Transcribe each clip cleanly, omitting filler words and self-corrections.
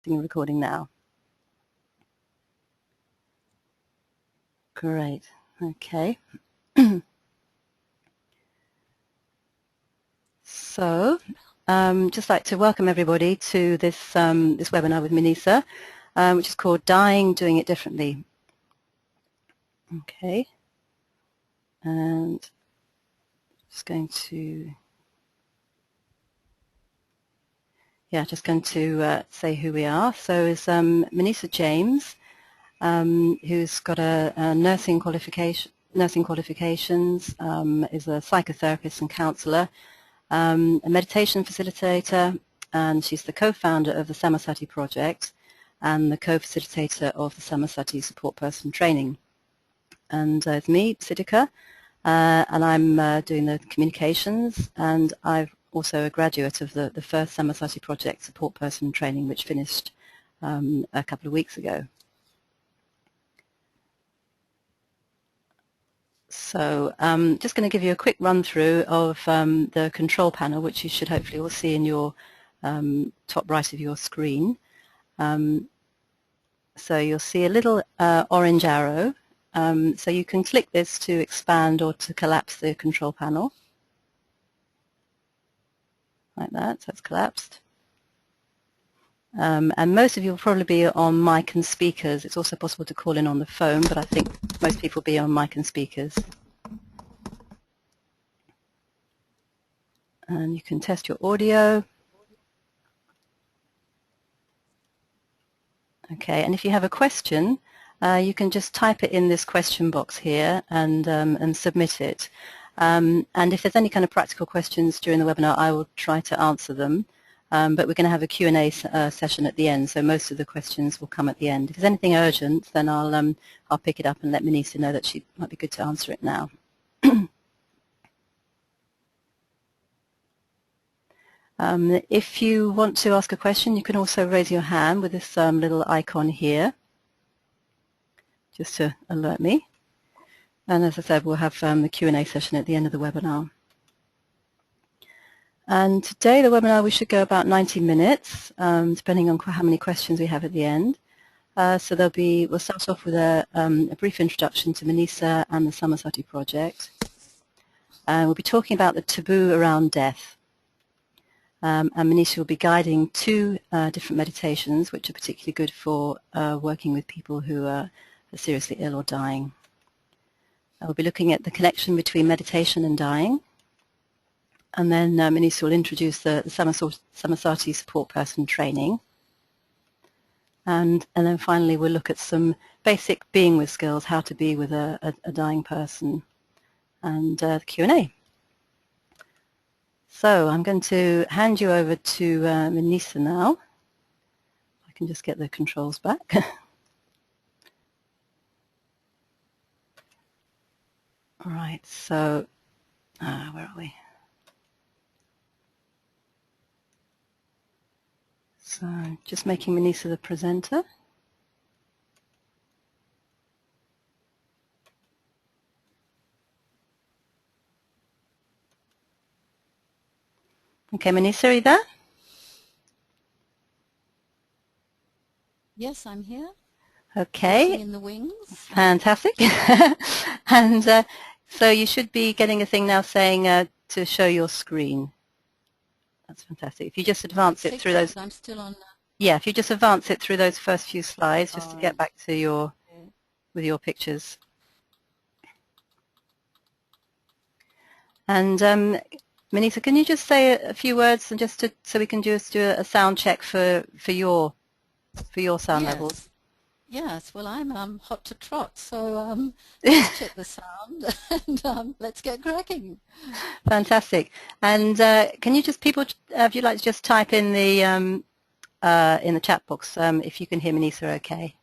starting recording now. Great. Okay. So, just like to welcome everybody to this this webinar with Manisa, which is called "Dying, Doing It Differently." Okay. And just going to say who we are. So is Manisa James, who's got a nursing qualifications, is a psychotherapist and counsellor, a meditation facilitator, and she's the co-founder of the Samasati project and the co-facilitator of the Samasati support person training. And it's me, Siddhika, and I'm doing the communications, and I've also a graduate of the first Samasati project support person training, which finished a couple of weeks ago. So just going to give you a quick run through of the control panel, which you should hopefully all see in your top right of your screen. So you'll see a little orange arrow. So you can click this to expand or to collapse the control panel. Like that, so it's collapsed. And most of you will probably be on mic and speakers. It's also possible to call in on the phone, but I think most people will be on mic and speakers. And you can test your audio. Okay, and if you have a question, you can just type it in this question box here and submit it. And if there's any kind of practical questions during the webinar, I will try to answer them. But we're going to have a Q&A session at the end, so most of the questions will come at the end. If there's anything urgent, then I'll pick it up and let Manisa know that she might be good to answer it now. If you want to ask a question, you can also raise your hand with this little icon here, just to alert me. And as I said, we'll have the Q&A session at the end of the webinar. And today, the webinar, we should go about 90 minutes, depending on how many questions we have at the end. So we'll start off with a brief introduction to Manisa and the Samasati project. And we'll be talking about the taboo around death. And Manisa will be guiding two different meditations, which are particularly good for working with people who are seriously ill or dying. We'll be looking at the connection between meditation and dying. And then Manisa will introduce the Samasati support person training. And then finally we'll look at some basic being with skills, how to be with a dying person, and the Q&A. So I'm going to hand you over to Manisa now. I can just get the controls back. All right, so where are we? So just making Manisa the presenter. Okay, Manisa, are you there? Yes, I'm here. Okay. Waiting in the wings. Fantastic. And so you should be getting a thing now saying to show your screen. That's fantastic. If you just advance it through those. I'm still on. Yeah, if you just advance it through those first few slides, just to get back to your with your pictures. And Manisa, can you just say a few words and just so we can just do a sound check for your sound levels? Yes, well, I'm hot to trot, so let's check the sound and let's get cracking. Fantastic. And can you just if you'd like to just type in the chat box if you can hear Manisa okay.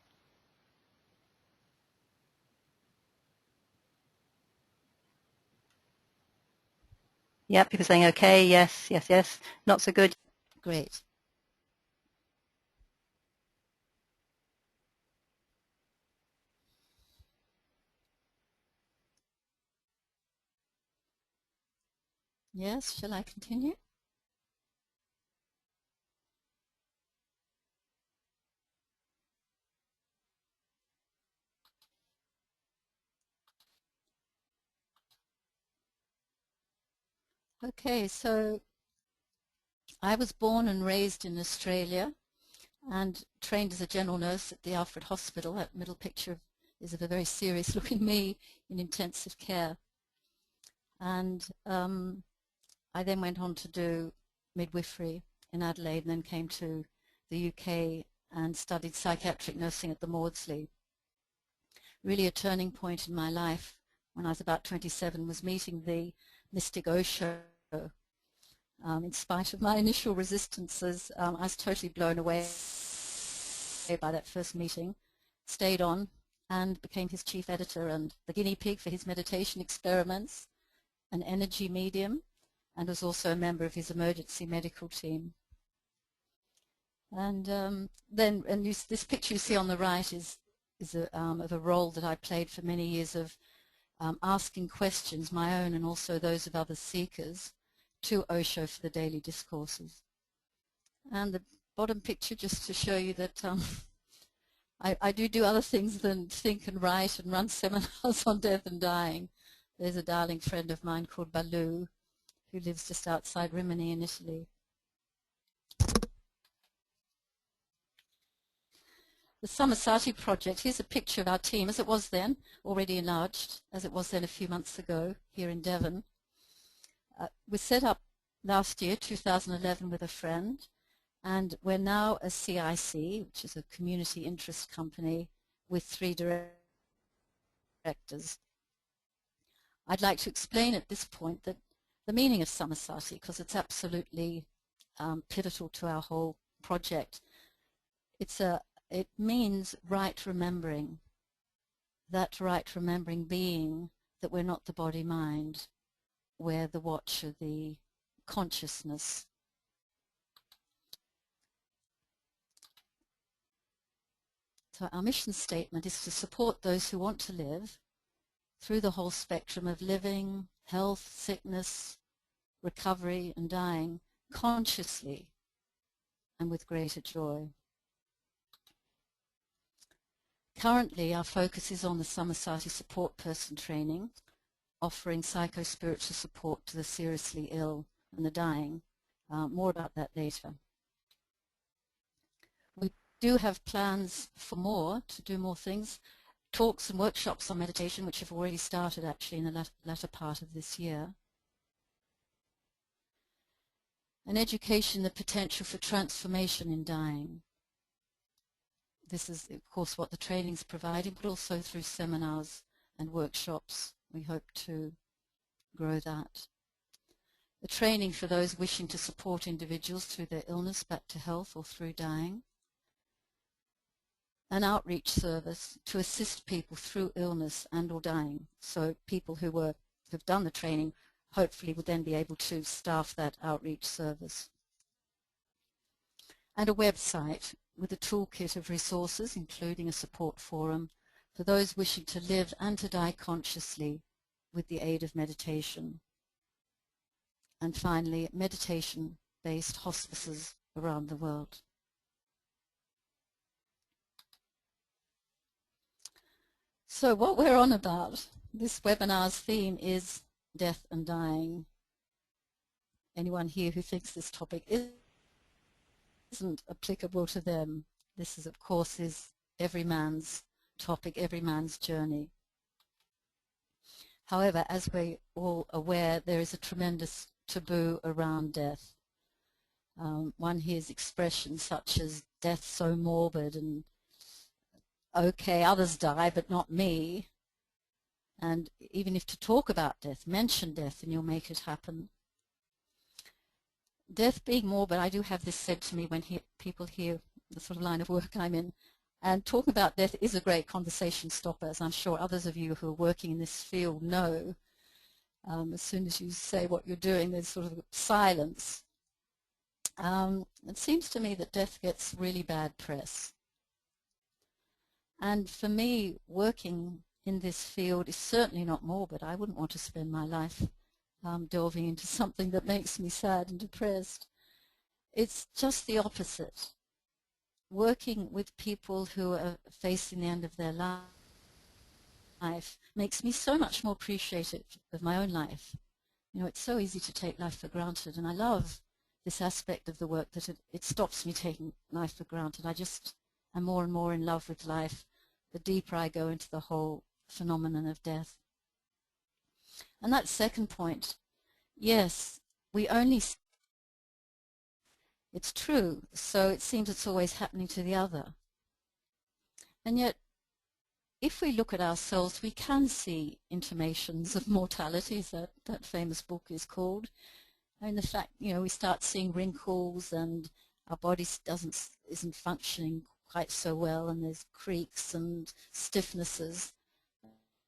Yep, people saying okay, yes, yes, yes, not so good. Great. Yes, shall I continue? Okay, so I was born and raised in Australia and trained as a general nurse at the Alfred Hospital. That middle picture is of a very serious looking me in intensive care. And I then went on to do midwifery in Adelaide and then came to the UK and studied psychiatric nursing at the Maudsley. Really a turning point in my life when I was about 27 was meeting the mystic Osho. In spite of my initial resistances, I was totally blown away by that first meeting, stayed on and became his chief editor and the guinea pig for his meditation experiments, an energy medium, and was also a member of his emergency medical team. And this picture you see on the right is of a role that I played for many years of asking questions, my own and also those of other seekers, to Osho for the daily discourses. And the bottom picture just to show you that I do other things than think and write and run seminars on death and dying. There's a darling friend of mine called Baloo who lives just outside Rimini in Italy. The Samasati project, here's a picture of our team as it was then, already enlarged, as it was then a few months ago here in Devon. We set up last year, 2011, with a friend, and we're now a CIC, which is a community interest company, with 3 directors. I'd like to explain at this point that the meaning of Samasati, because it's absolutely pivotal to our whole project. It means right remembering, that right remembering being that we're not the body-mind, we're the watcher, the consciousness. So our mission statement is to support those who want to live through the whole spectrum of living, health, sickness, recovery and dying consciously and with greater joy. Currently, our focus is on the Samasati support person training, offering psycho-spiritual support to the seriously ill and the dying. More about that later. We do have plans for more, to do more things, talks and workshops on meditation, which have already started actually in the latter part of this year. And education, the potential for transformation in dying. This is, of course, what the training is providing, but also through seminars and workshops. We hope to grow that. The training for those wishing to support individuals through their illness back to health or through dying. An outreach service to assist people through illness and or dying. So people who've done the training hopefully would then be able to staff that outreach service. And a website with a toolkit of resources, including a support forum for those wishing to live and to die consciously with the aid of meditation. And finally, meditation-based hospices around the world. So what we're on about, this webinar's theme is death and dying. Anyone here who thinks this topic isn't applicable to them, this is, of course, is every man's topic, every man's journey. However, as we're all aware, there is a tremendous taboo around death. One hears expressions such as death so morbid and okay, others die, but not me. And even if to talk about death, mention death and you'll make it happen. Death being morbid, I do have this said to me when people hear the sort of line of work I'm in. And talking about death is a great conversation stopper, as I'm sure others of you who are working in this field know. As soon as you say what you're doing, there's sort of silence. It seems to me that death gets really bad press. And for me, working in this field is certainly not morbid. I wouldn't want to spend my life delving into something that makes me sad and depressed. It's just the opposite. Working with people who are facing the end of their life makes me so much more appreciative of my own life You know, it's so easy to take life for granted, and I love this aspect of the work that it stops me taking life for granted. I just am more and more in love with life the deeper I go into the whole phenomenon of death. And that second point, yes, we only, it's true, so it seems it's always happening to the other. And yet, if we look at ourselves, we can see intimations of mortality, as that famous book is called. And the fact, you know, we start seeing wrinkles and our body isn't functioning quite so well, and there's creaks and stiffnesses.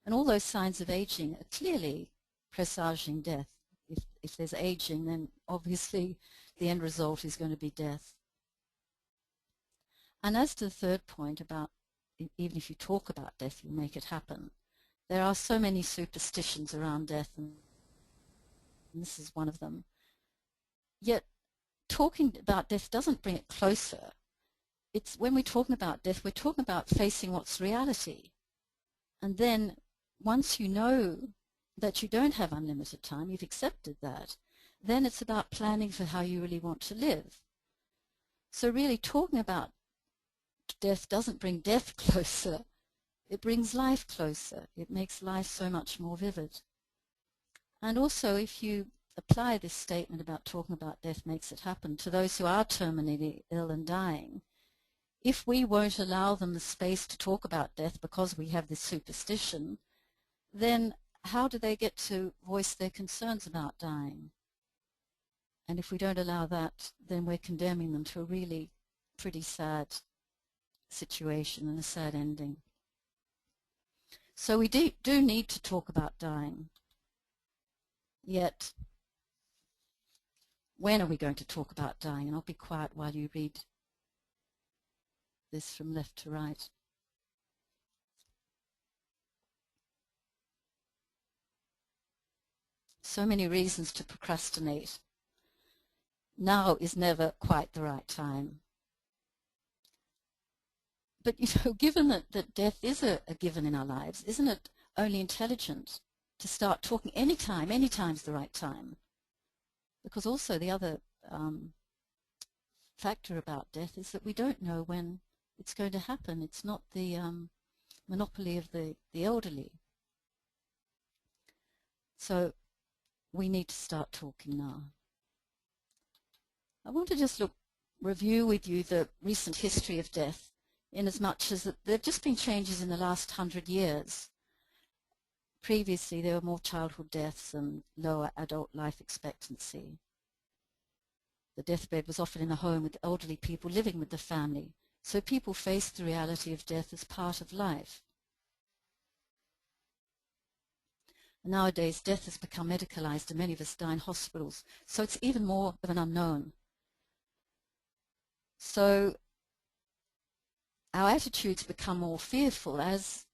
And all those signs of aging are clearly presaging death. If there's aging, then obviously the end result is going to be death. And as to the third point about even if you talk about death, you make it happen. There are so many superstitions around death, and this is one of them. Yet talking about death doesn't bring it closer. It's when we're talking about death, we're talking about facing what's reality. And then once you know that you don't have unlimited time, you've accepted that, then it's about planning for how you really want to live. So really talking about death doesn't bring death closer. It brings life closer. It makes life so much more vivid. And also, if you apply this statement about talking about death makes it happen to those who are terminally ill and dying, if we won't allow them the space to talk about death because we have this superstition, then how do they get to voice their concerns about dying? And if we don't allow that, then we're condemning them to a really pretty sad situation and a sad ending. So we do need to talk about dying. Yet, when are we going to talk about dying? And I'll be quiet while you read this from left to right. So many reasons to procrastinate. Now is never quite the right time. But, you know, given that death is a given in our lives, isn't it only intelligent to start talking anytime's the right time? Because also the other factor about death is that we don't know when it's going to happen. It's not the monopoly of the elderly. So we need to start talking now. I want to just review with you the recent history of death, in as much as that there have just been changes in the last 100 years. Previously, there were more childhood deaths and lower adult life expectancy. The deathbed was often in the home with elderly people living with the family, so people faced the reality of death as part of life. Nowadays, death has become medicalized and many of us die in hospitals, so it's even more of an unknown. So our attitudes become more fearful as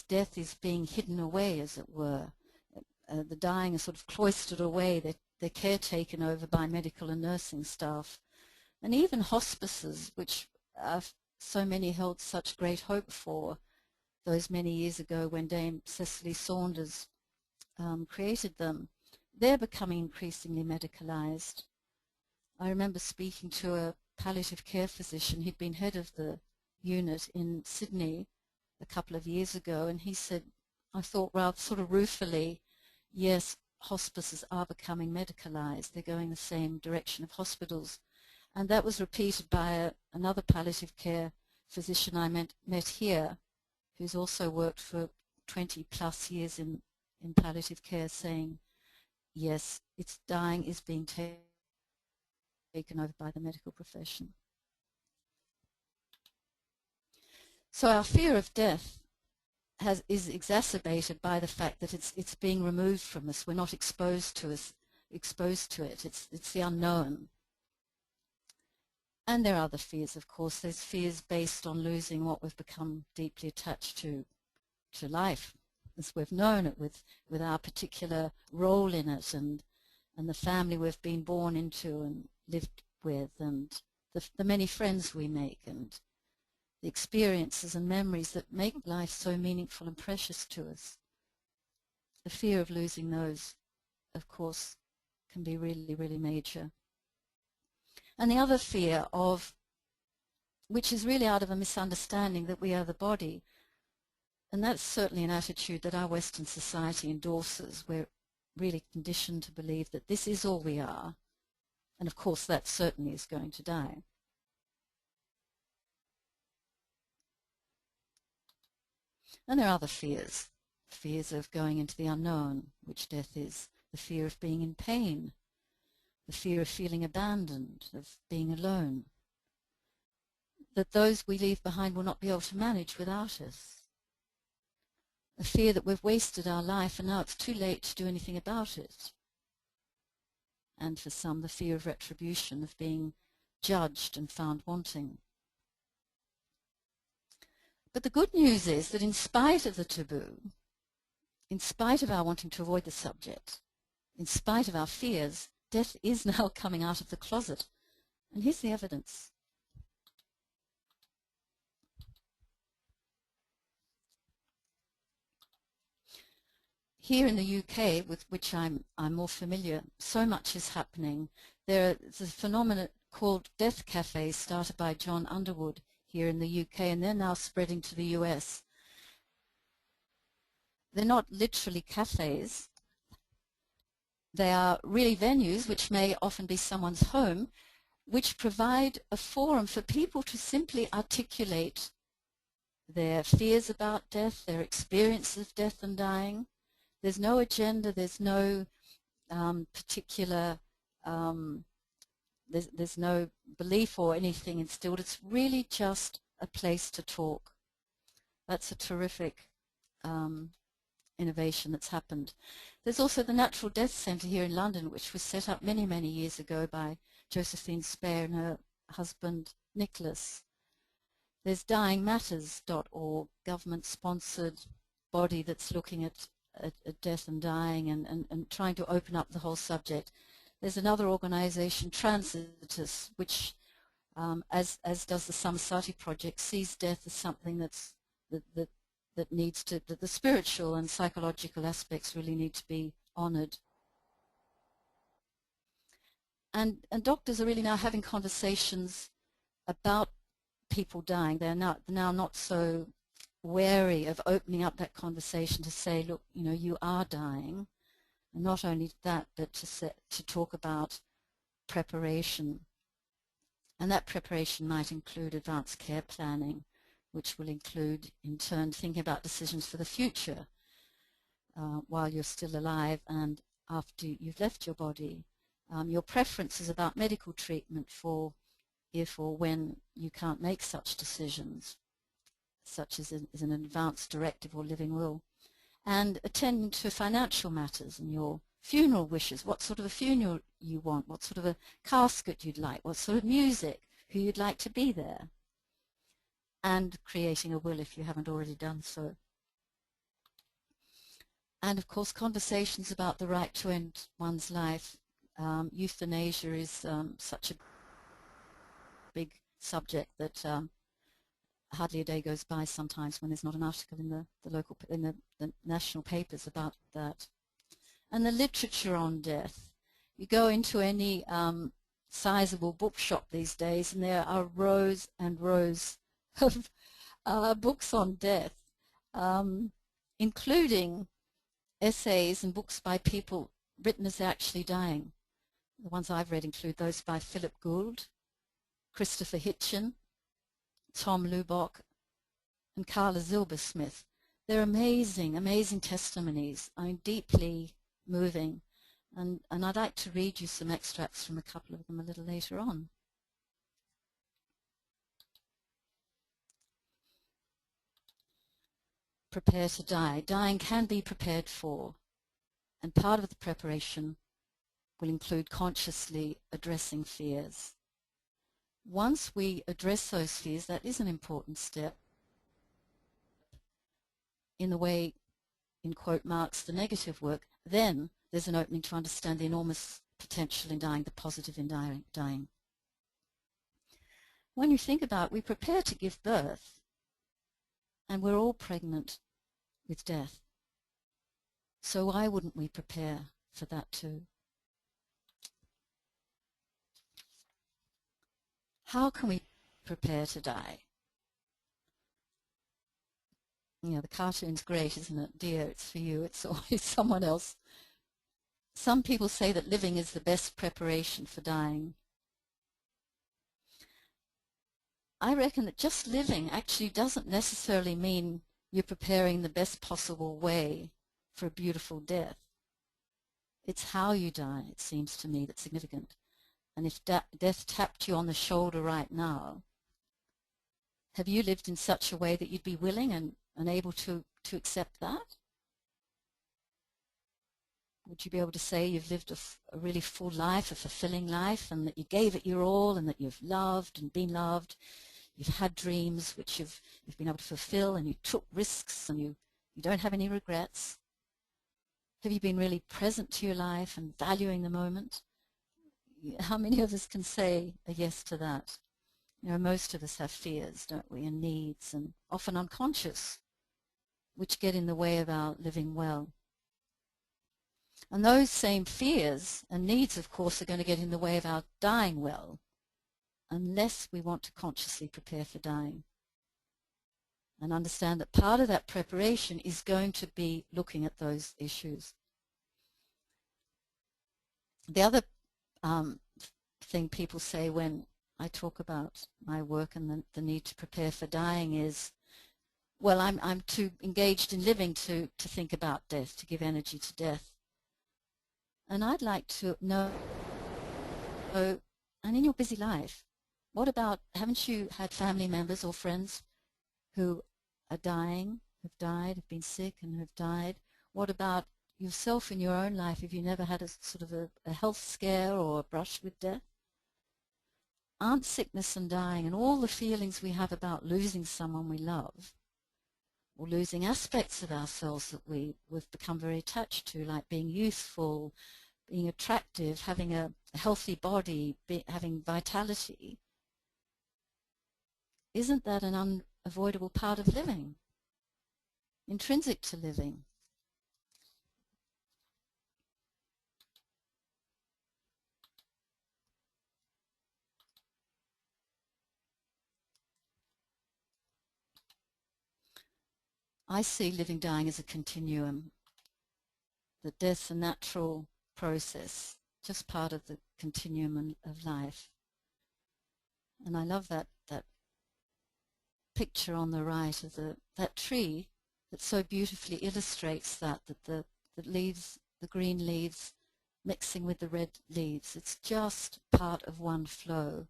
death is being hidden away, as it were. The dying are sort of cloistered away. They're caretaken over by medical and nursing staff. And even hospices, which so many held such great hope for those many years ago when Dame Cicely Saunders created them, they're becoming increasingly medicalized. I remember speaking to a palliative care physician. He'd been head of the unit in Sydney a couple of years ago, and he said, I thought rather sort of ruefully, yes, hospices are becoming medicalized. They're going the same direction of hospitals. And that was repeated by another palliative care physician I met here, who's also worked for 20 plus years in palliative care, saying, yes, it's dying is being taken over by the medical profession. So our fear of death is exacerbated by the fact that it's being removed from us. We're not exposed to it. It's the unknown. And there are other fears, of course. There's fears based on losing what we've become deeply attached to life, as we've known it, with our particular role in it, and the family we've been born into and lived with, and the many friends we make, and the experiences and memories that make life so meaningful and precious to us. The fear of losing those of course, can be really, really major. And the other fear of, which is really out of a misunderstanding that we are the body, and that's certainly an attitude that our Western society endorses. We're really conditioned to believe that this is all we are, and of course that certainly is going to die. And there are other fears. Fears of going into the unknown, which death is. The fear of being in pain. The fear of feeling abandoned, of being alone. That those we leave behind will not be able to manage without us. A fear that we've wasted our life and now it's too late to do anything about it. And for some, the fear of retribution, of being judged and found wanting. But the good news is that in spite of the taboo, in spite of our wanting to avoid the subject, in spite of our fears, death is now coming out of the closet. And here's the evidence. Here in the UK, with which I'm more familiar, so much is happening. There's a phenomenon called death cafes started by John Underwood here in the UK, and they're now spreading to the US. They're not literally cafes. They are really venues, which may often be someone's home, which provide a forum for people to simply articulate their fears about death, their experience of death and dying. There's no agenda, there's no particular, there's no belief or anything instilled. It's really just a place to talk. That's a terrific innovation that's happened. There's also the Natural Death Centre here in London, which was set up many, many years ago by Josephine Spear and her husband Nicholas. There's dyingmatters.org, government-sponsored body that's looking at death and dying and trying to open up the whole subject. There's another organisation, Transitus, which, as does the Samasati Project, sees death as something that needs to, that the spiritual and psychological aspects really need to be honoured. And doctors are really now having conversations about people dying. They're now not so wary of opening up that conversation to say, look, you know, you are dying. And not only that, but to talk about preparation. And that preparation might include advanced care planning, which will include, in turn, thinking about decisions for the future while you're still alive and after you've left your body. Your preferences about medical treatment for if or when you can't make such decisions, such as an advance directive or living will. And attending to financial matters and your funeral wishes, what sort of a funeral you want, what sort of a casket you'd like, what sort of music, who you'd like to be there, and creating a will if you haven't already done so. And of course, conversations about the right to end one's life. Euthanasia is such a big subject that hardly a day goes by sometimes when there's not an article in the national papers about that. And the literature on death. You go into any sizable bookshop these days and there are rows and rows of books on death, including essays and books by people written as they're actually dying. The ones I've read include those by Philip Gould, Christopher Hitchin, Tom Lubbock, and Carla Zilbersmith. They're amazing, amazing testimonies. I mean, deeply moving. And I'd like to read you some extracts from a couple of them a little later on. Prepare to die. Dying can be prepared for, and part of the preparation will include consciously addressing fears. Once we address those fears, that is an important step in the way, in quote marks, the negative work, then there's an opening to understand the enormous potential in dying, the positive in dying. When you think about it, we prepare to give birth, and we're all pregnant with death. So why wouldn't we prepare for that too. How can we prepare to die? You know, the cartoon's great, isn't it? Dear, it's for you, it's always someone else. Some people say that living is the best preparation for dying. I reckon that just living actually doesn't necessarily mean you're preparing the best possible way for a beautiful death. It's how you die, it seems to me, that's significant. And if death tapped you on the shoulder right now, have you lived in such a way that you'd be willing and able to accept that? Would you be able to say you've lived a really full life, a fulfilling life, and that you gave it your all, and that you've loved and been loved? You've had dreams which you've been able to fulfill, and you took risks, and you don't have any regrets. Have you been really present to your life and valuing the moment? How many of us can say a yes to that? You know, most of us have fears, don't we, and needs, and often unconscious, which get in the way of our living well. And those same fears and needs, of course, are going to get in the way of our dying well, unless we want to consciously prepare for dying. And understand that part of that preparation is going to be looking at those issues. The other thing people say when I talk about my work and the need to prepare for dying is, well, I'm too engaged in living to think about death, to give energy to death. And I'd like to know, and in your busy life, what about, haven't you had family members or friends who are dying, have died, have been sick and have died? What about yourself in your own life? Have you never had a sort of a health scare or a brush with death? Aren't sickness and dying and all the feelings we have about losing someone we love, or losing aspects of ourselves that we've become very attached to, like being youthful, being attractive, having a healthy body, having vitality, isn't that an unavoidable part of living, intrinsic to living? I see living dying as a continuum, that death's a natural process, just part of the continuum of life. And I love that picture on the right of that tree that so beautifully illustrates that the leaves, the green leaves mixing with the red leaves. It's just part of one flow.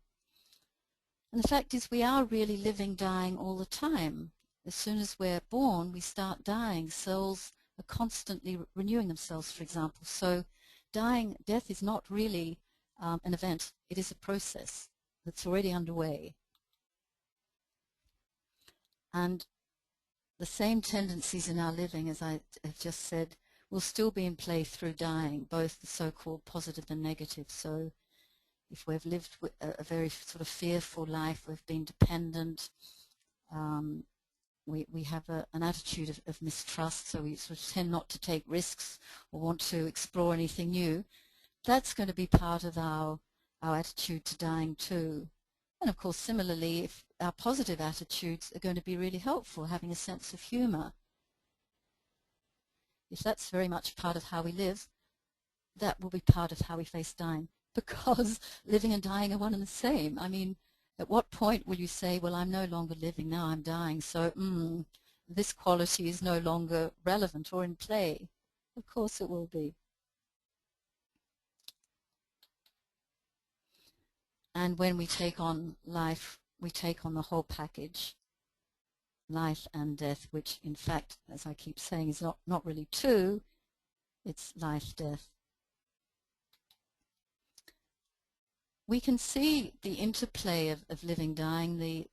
And the fact is we are really living, dying all the time. As soon as we're born, we start dying. Cells are constantly renewing themselves, for example. So death is not really an event. It is a process that's already underway. And the same tendencies in our living, as I have just said, will still be in play through dying, both the so-called positive and negative. So if we've lived a very sort of fearful life, we've been dependent, we have an attitude of mistrust, so we sort of tend not to take risks or want to explore anything new, that's going to be part of our attitude to dying too. And of course, similarly, if our positive attitudes are going to be really helpful, having a sense of humor, if that's very much part of how we live, that will be part of how we face dying, because living and dying are one and the same. I mean, at what point will you say, well, I'm no longer living, now I'm dying, so this quality is no longer relevant or in play? Of course it will be. And when we take on life, we take on the whole package, life and death, which in fact, as I keep saying, is not really two, it's life, death. We can see the interplay of living, dying, the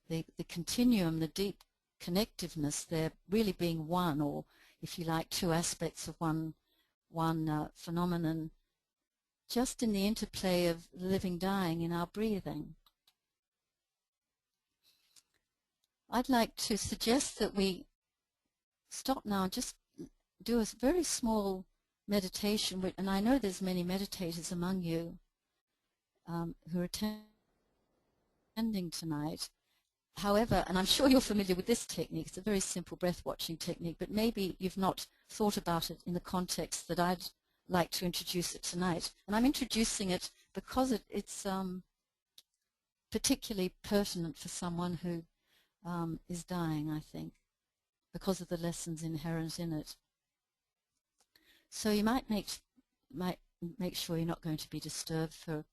continuum, the deep connectiveness there really being one, or if you like, two aspects of one phenomenon, just in the interplay of living, dying in our breathing. I'd like to suggest that we stop now and just do a very small meditation, and I know there's many meditators among you who are attending tonight. However, and I'm sure you're familiar with this technique, it's a very simple breath-watching technique, but maybe you've not thought about it in the context that I'd like to introduce it tonight. And I'm introducing it because it's particularly pertinent for someone who is dying, I think, because of the lessons inherent in it. So you might make sure you're not going to be disturbed for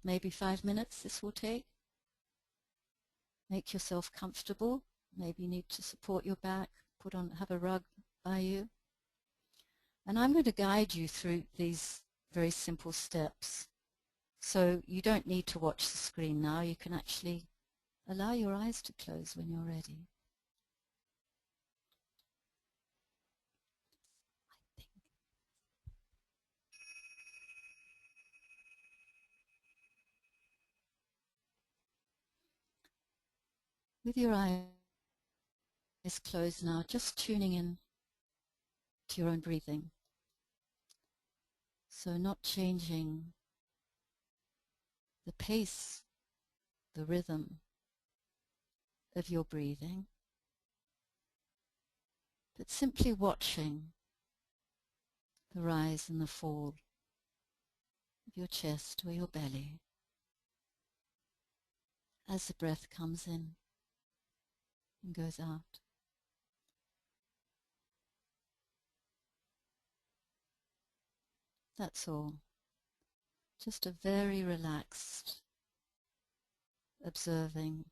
maybe 5 minutes this will take. Make yourself comfortable. Maybe you need to support your back, have a rug by you. And I'm going to guide you through these very simple steps. So you don't need to watch the screen now. You can actually allow your eyes to close when you're ready. With your eyes closed now, just tuning in to your own breathing. So not changing the pace, the rhythm of your breathing, but simply watching the rise and the fall of your chest or your belly as the breath comes in and goes out. That's all. Just a very relaxed observing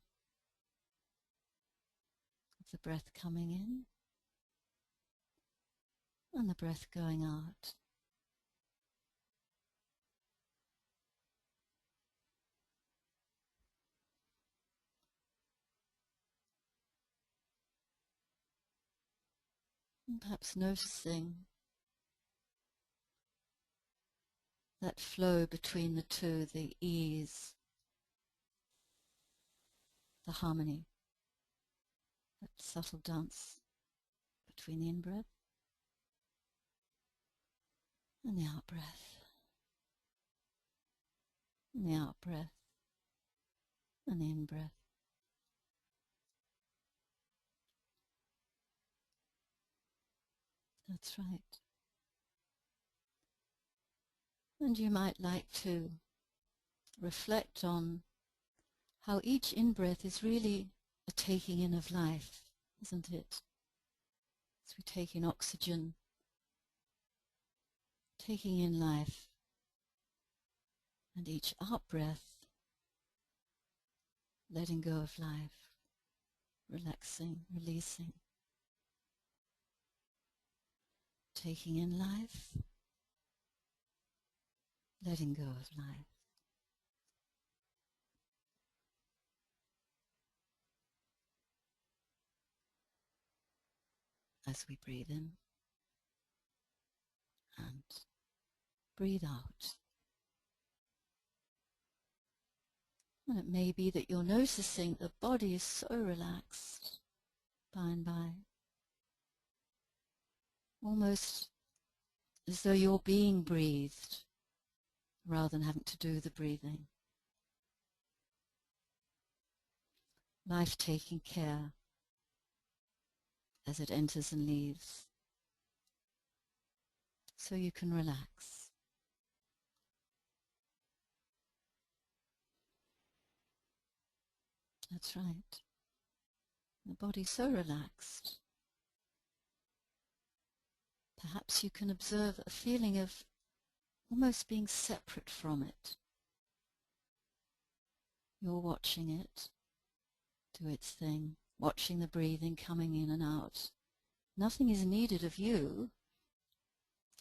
of the breath coming in and the breath going out. And perhaps noticing that flow between the two, the ease, the harmony, that subtle dance between the in-breath and the out-breath, and the out-breath and the in-breath. That's right. And you might like to reflect on how each in-breath is really a taking in of life, isn't it? As we take in oxygen, taking in life, and each out-breath, letting go of life, relaxing, releasing, taking in life, letting go of life. As we breathe in and breathe out. And it may be that you're noticing the body is so relaxed by and by, almost as though you're being breathed rather than having to do the breathing. Life taking care as it enters and leaves, so you can relax. That's right. The body's so relaxed. Perhaps you can observe a feeling of almost being separate from it. You're watching it do its thing, watching the breathing coming in and out. Nothing is needed of you.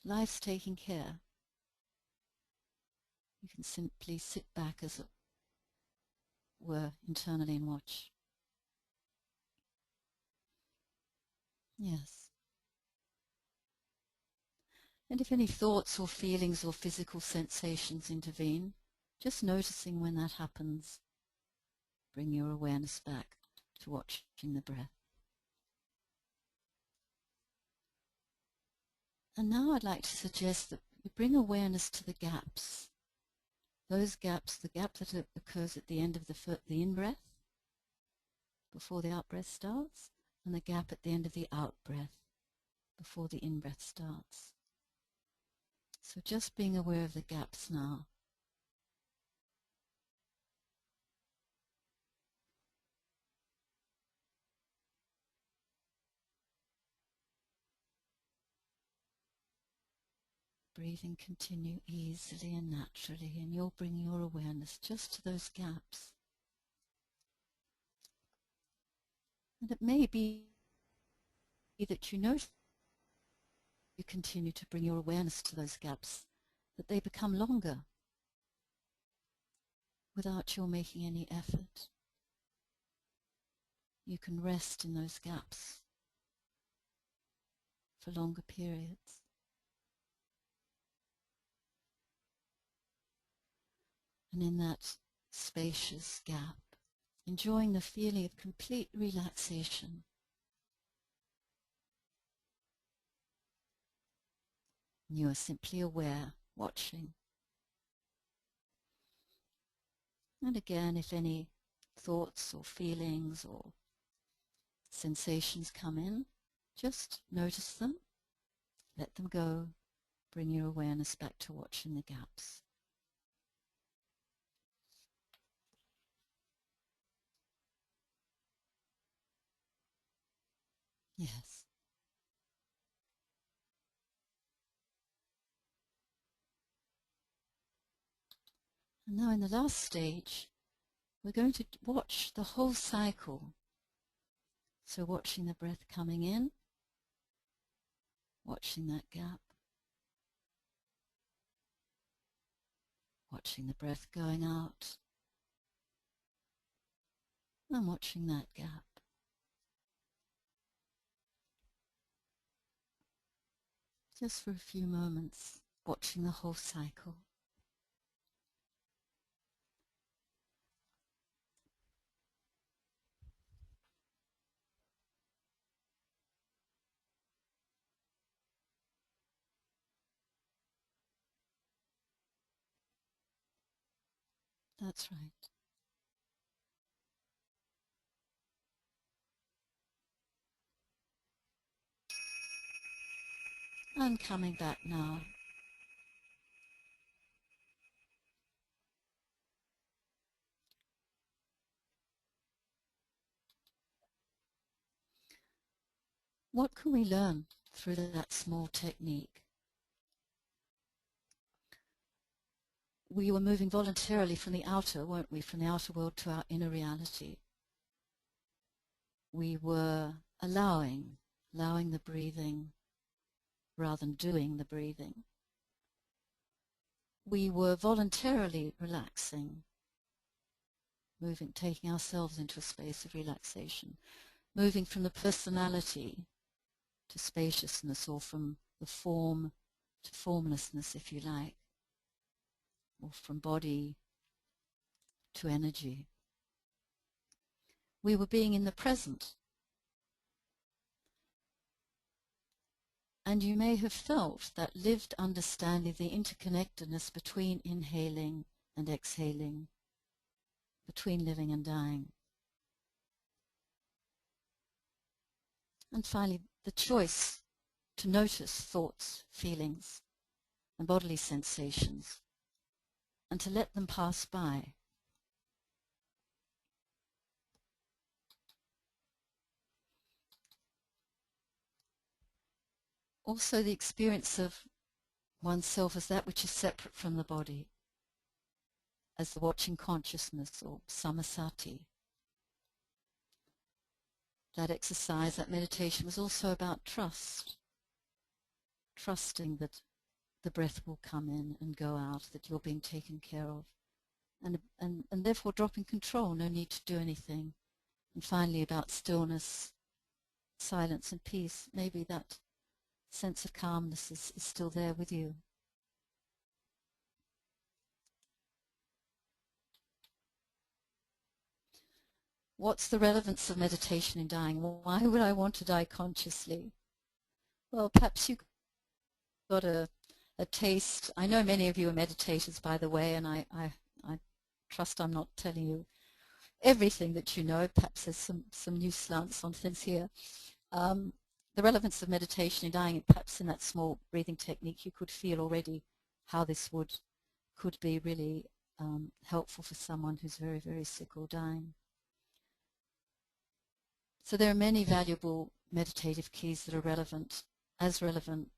Life's taking care. You can simply sit back, as it were, internally and watch. Yes. And if any thoughts or feelings or physical sensations intervene, just noticing when that happens, bring your awareness back to watching the breath. And now I'd like to suggest that you bring awareness to the gaps. Those gaps, the gap that occurs at the end of the in-breath, before the out-breath starts, and the gap at the end of the out-breath, before the in-breath starts. So just being aware of the gaps now. Breathing continue easily and naturally, and you'll bring your awareness just to those gaps. And it may be that you notice you continue to bring your awareness to those gaps, that they become longer without your making any effort. You can rest in those gaps for longer periods. And in that spacious gap, enjoying the feeling of complete relaxation. You are simply aware, watching. And again, if any thoughts or feelings or sensations come in, just notice them, let them go, bring your awareness back to watching the gaps. Yes. And now in the last stage, we're going to watch the whole cycle. So watching the breath coming in, watching that gap, watching the breath going out, and watching that gap. Just for a few moments, watching the whole cycle. That's right. And coming back now. What can we learn through that small technique? We were moving voluntarily from the outer, weren't we, from the outer world to our inner reality. We were allowing the breathing rather than doing the breathing. We were voluntarily relaxing, moving, taking ourselves into a space of relaxation, moving from the personality to spaciousness, or from the form to formlessness, if you like, or from body to energy. We were being in the present. And you may have felt that lived understanding of the interconnectedness between inhaling and exhaling, between living and dying. And finally, the choice to notice thoughts, feelings, and bodily sensations, and to let them pass by. Also the experience of oneself as that which is separate from the body, as the watching consciousness, or samasati. That exercise, that meditation, was also about trust. Trusting that the breath will come in and go out, that you're being taken care of. And therefore dropping control, no need to do anything. And finally about stillness, silence and peace. Maybe that sense of calmness is still there with you. What's the relevance of meditation in dying? Why would I want to die consciously? Well, perhaps you got a taste. I know many of you are meditators, by the way, and I trust I'm not telling you everything that you know. Perhaps there's some new slants on things here. The relevance of meditation in dying, perhaps in that small breathing technique, you could feel already how this could be really helpful for someone who's very, very sick or dying. So there are many valuable meditative keys that are relevant, as relevant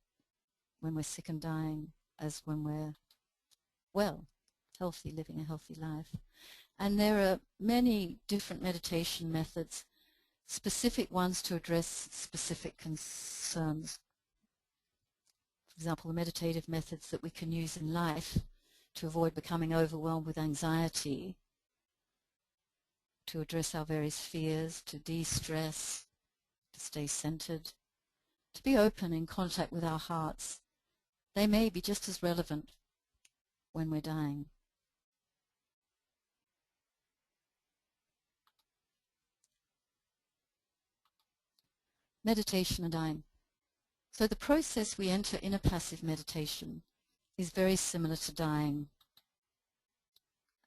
when we're sick and dying as when we're well, healthy, living a healthy life. And there are many different meditation methods, specific ones to address specific concerns. For example, the meditative methods that we can use in life to avoid becoming overwhelmed with anxiety, to address our various fears, to de-stress, to stay centered, to be open in contact with our hearts. They may be just as relevant when we're dying. Meditation and dying. So the process we enter in a passive meditation is very similar to dying.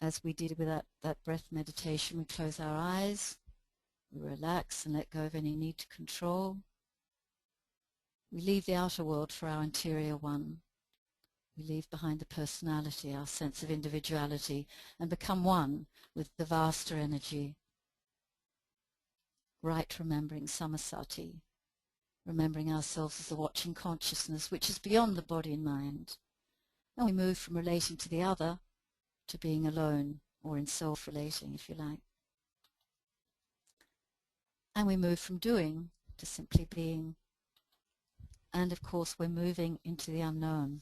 As we did with that breath meditation, we close our eyes, we relax and let go of any need to control. We leave the outer world for our interior one. We leave behind the personality, our sense of individuality, and become one with the vaster energy. Right remembering samasati, remembering ourselves as a watching consciousness which is beyond the body and mind. And we move from relating to the other to being alone, or in self-relating, if you like. And we move from doing to simply being. And of course we're moving into the unknown.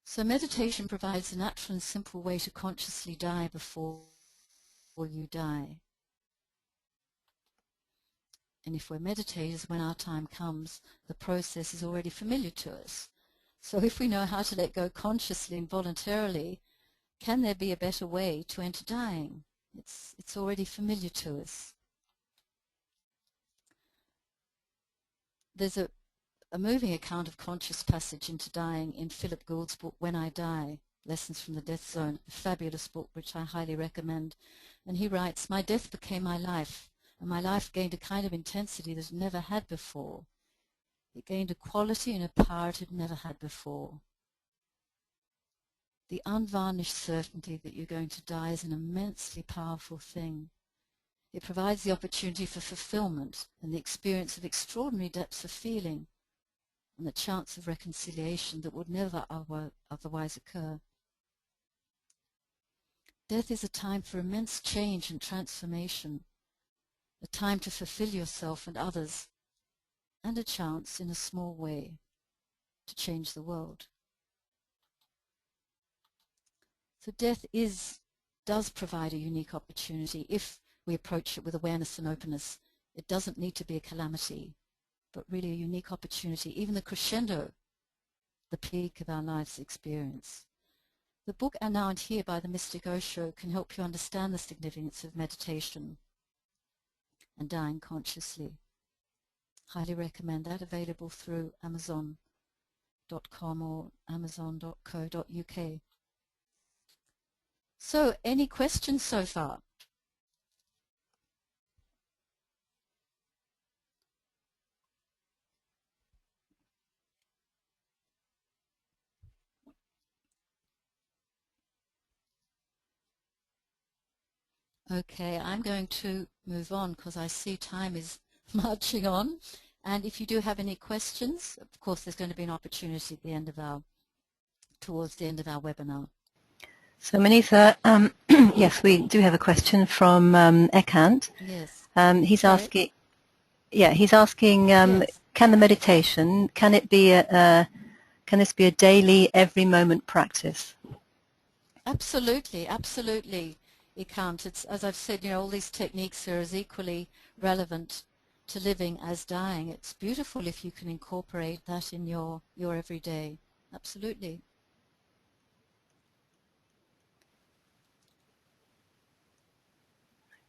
So meditation provides a natural and simple way to consciously die before you die. And if we're meditators, when our time comes, the process is already familiar to us. So if we know how to let go consciously and voluntarily, can there be a better way to enter dying? It's already familiar to us. There's a moving account of conscious passage into dying in Philip Gould's book, When I Die, Lessons from the Death Zone, a fabulous book which I highly recommend. And he writes, "My death became my life, and my life gained a kind of intensity that it never had before. It gained a quality and a power it had never had before. The unvarnished certainty that you're going to die is an immensely powerful thing. It provides the opportunity for fulfillment and the experience of extraordinary depths of feeling and the chance of reconciliation that would never otherwise occur. Death is a time for immense change and transformation, a time to fulfill yourself and others, and a chance, in a small way, to change the world." So death does provide a unique opportunity if we approach it with awareness and openness. It doesn't need to be a calamity, but really a unique opportunity, even the crescendo, the peak of our life's experience. The book Now and Here by the mystic Osho can help you understand the significance of meditation and dying consciously. Highly recommend that, available through Amazon.com or Amazon.co.uk. So, any questions so far? Okay, I'm going to move on because I see time is marching on. And if you do have any questions, of course, there's going to be an opportunity at the end of towards the end of our webinar. So Manitha, yes, we do have a question from Ekant. Yes. He's Sorry? asking, he's asking, Yes. can the meditation, can this be a daily, every moment practice? Absolutely, absolutely. It can't. It's, as I've said, all these techniques are as equally relevant to living as dying. It's beautiful if you can incorporate that in your everyday. Absolutely.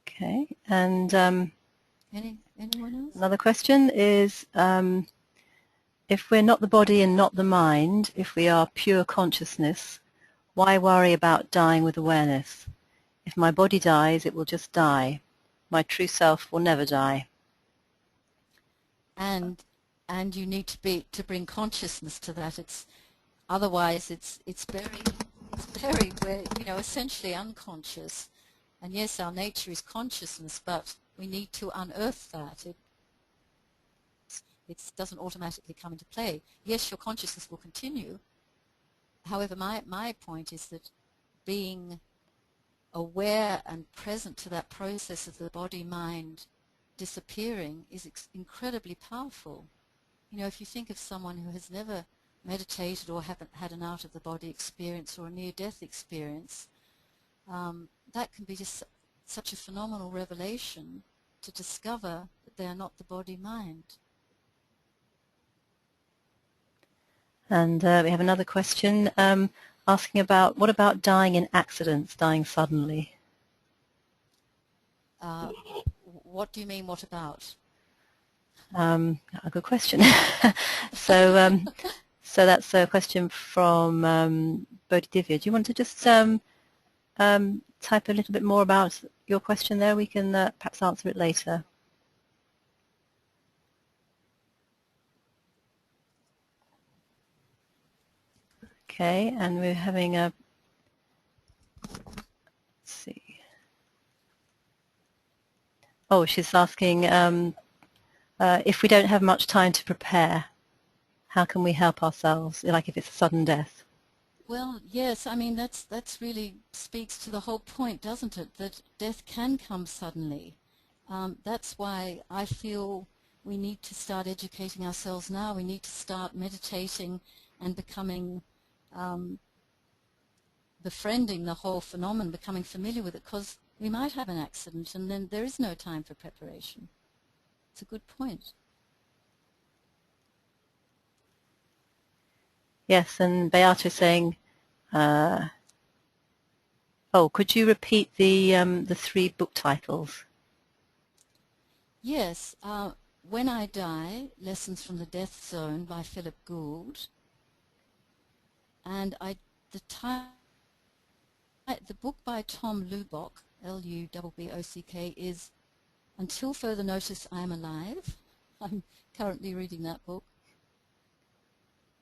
Okay, and Anyone else? Another question is, if we're not the body and not the mind, if we are pure consciousness, why worry about dying with awareness? If my body dies, it will just die. My true self will never die. And you need to bring consciousness to that. Otherwise it's very we're essentially unconscious. And yes, our nature is consciousness, but we need to unearth that. It doesn't automatically come into play. Yes, your consciousness will continue. However, my point is that being aware and present to that process of the body-mind disappearing is incredibly powerful. If you think of someone who has never meditated or haven't had an out-of-the-body experience or a near-death experience, that can be just such a phenomenal revelation to discover that they are not the body-mind. And we have another question asking about, what about dying in accidents, dying suddenly? What do you mean, what about? A good question. So that's a question from Bodhidivya. Do you want to just type a little bit more about your question there? We can perhaps answer it later. Okay, and we're having a, let's see. Oh, she's asking if we don't have much time to prepare, how can we help ourselves, like if it's a sudden death? Well, yes, I mean, that's really speaks to the whole point, doesn't it? That death can come suddenly. That's why I feel we need to start educating ourselves now. We need to start meditating and becoming befriending the whole phenomenon, becoming familiar with it, because we might have an accident and then there is no time for preparation. It's a good point. Yes, and Beata is saying, oh, could you repeat the 3 book titles? Yes, When I Die, Lessons from the Death Zone by Philip Gould. And the book by Tom Lubbock, L-U-B-B-O-C-K, is Until Further Notice I Am Alive. I'm currently reading that book.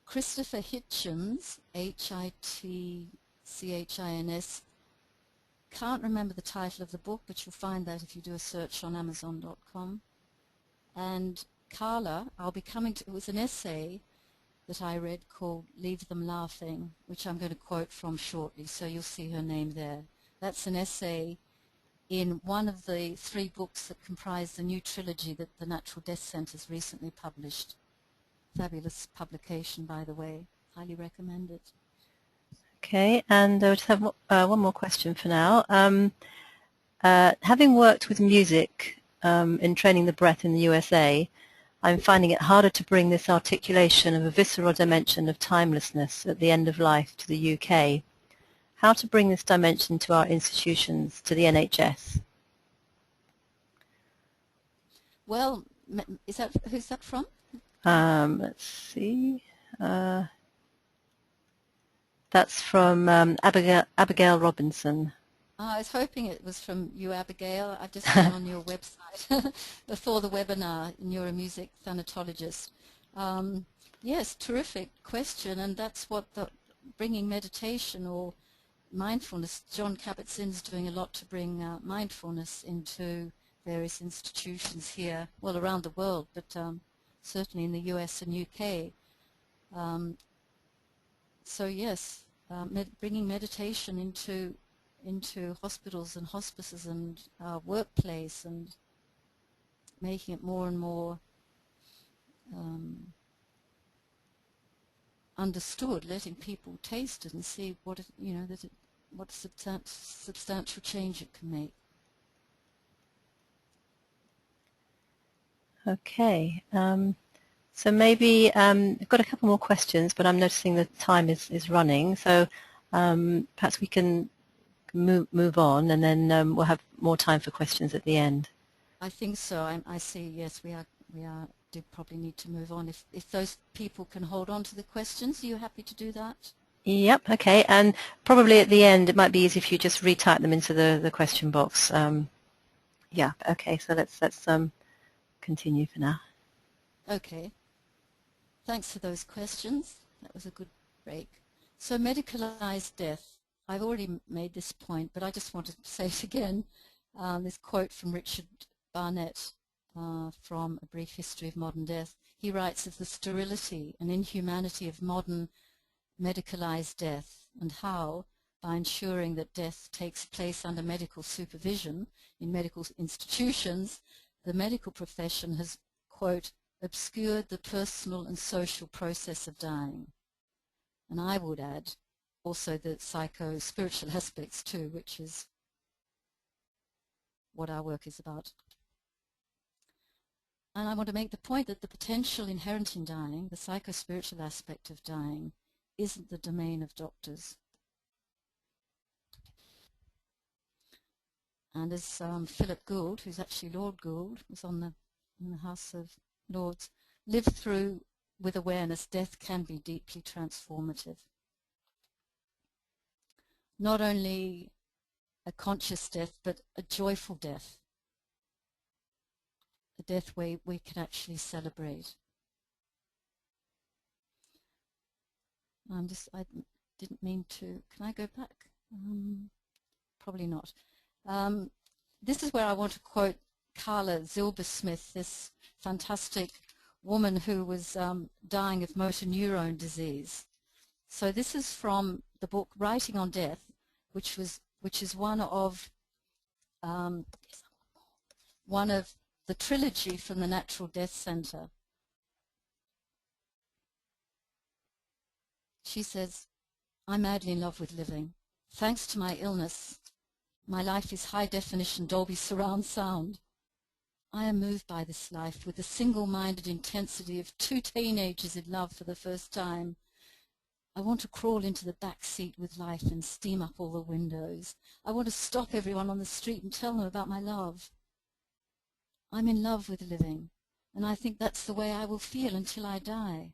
Christopher Hitchens, H-I-T-C-H-I-N-S. Can't remember the title of the book, but you'll find that if you do a search on Amazon.com. And Carla, it was an essay that I read called Leave Them Laughing, which I'm going to quote from shortly, so you'll see her name there. That's an essay in one of the 3 books that comprise the new trilogy that the Natural Death Centre's recently published. Fabulous publication, by the way. Highly recommend it. Okay, and I just have one more question for now. Having worked with music in training the breath in the USA, I'm finding it harder to bring this articulation of a visceral dimension of timelessness at the end of life to the UK. How to bring this dimension to our institutions, to the NHS? Well, who's that from? Let's see. That's from Abigail Robinson. I was hoping it was from you, Abigail. I've just been on your website before the webinar, and you're a music thanatologist. Yes, terrific question, and that's what bringing meditation or mindfulness. John Kabat-Zinn's doing a lot to bring mindfulness into various institutions here, well, around the world, but certainly in the US and UK. So yes, bringing meditation into hospitals and hospices and workplace, and making it more and more understood, letting people taste it and see what what substantial change it can make. Okay. So maybe I've got a couple more questions, but I'm noticing the time is running. So perhaps we can move on, and then we'll have more time for questions at the end. I think so. I see. Yes, we do probably need to move on. If those people can hold on to the questions, are you happy to do that? Yep, okay. And probably at the end, it might be easy if you just retype them into the question box. Yeah, okay. So let's continue for now. Okay. Thanks for those questions. That was a good break. So medicalized death. I've already made this point, but I just wanted to say it again. This quote from Richard Barnett from A Brief History of Modern Death. He writes of the sterility and inhumanity of modern medicalized death and how, by ensuring that death takes place under medical supervision in medical institutions, the medical profession has, quote, obscured the personal and social process of dying. And I would add also the psycho-spiritual aspects too, which is what our work is about. And I want to make the point that the potential inherent in dying, the psycho-spiritual aspect of dying, isn't the domain of doctors. And as Philip Gould, who's actually Lord Gould, was in the House of Lords, lived through with awareness, death can be deeply transformative. Not only a conscious death, but a joyful death. A death where we can actually celebrate. I didn't mean to. Can I go back? Probably not. This is where I want to quote Carla Zilbersmith, this fantastic woman who was dying of motor neurone disease. So this is from the book Writing on Death, which is one of the trilogy from the Natural Death Center. She says, "I'm madly in love with living. Thanks to my illness, my life is high-definition Dolby surround sound. I am moved by this life with the single-minded intensity of two teenagers in love for the first time. I want to crawl into the back seat with life and steam up all the windows. I want to stop everyone on the street and tell them about my love. I'm in love with living, and I think that's the way I will feel until I die.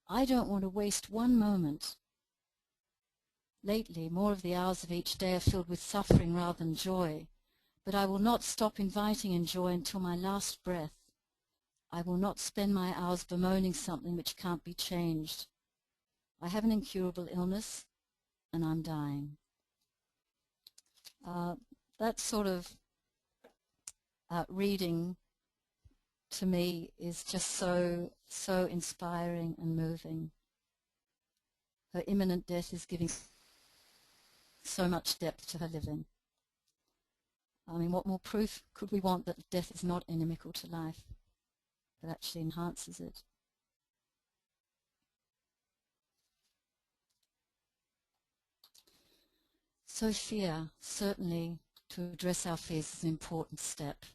I don't want to waste one moment. Lately, more of the hours of each day are filled with suffering rather than joy, but I will not stop inviting in joy until my last breath. I will not spend my hours bemoaning something which can't be changed. I have an incurable illness, and I'm dying." That sort of reading to me is just so inspiring and moving. Her imminent death is giving so much depth to her living. I mean, what more proof could we want that death is not inimical to life, but actually enhances it? So fear, certainly to address our fears is an important step.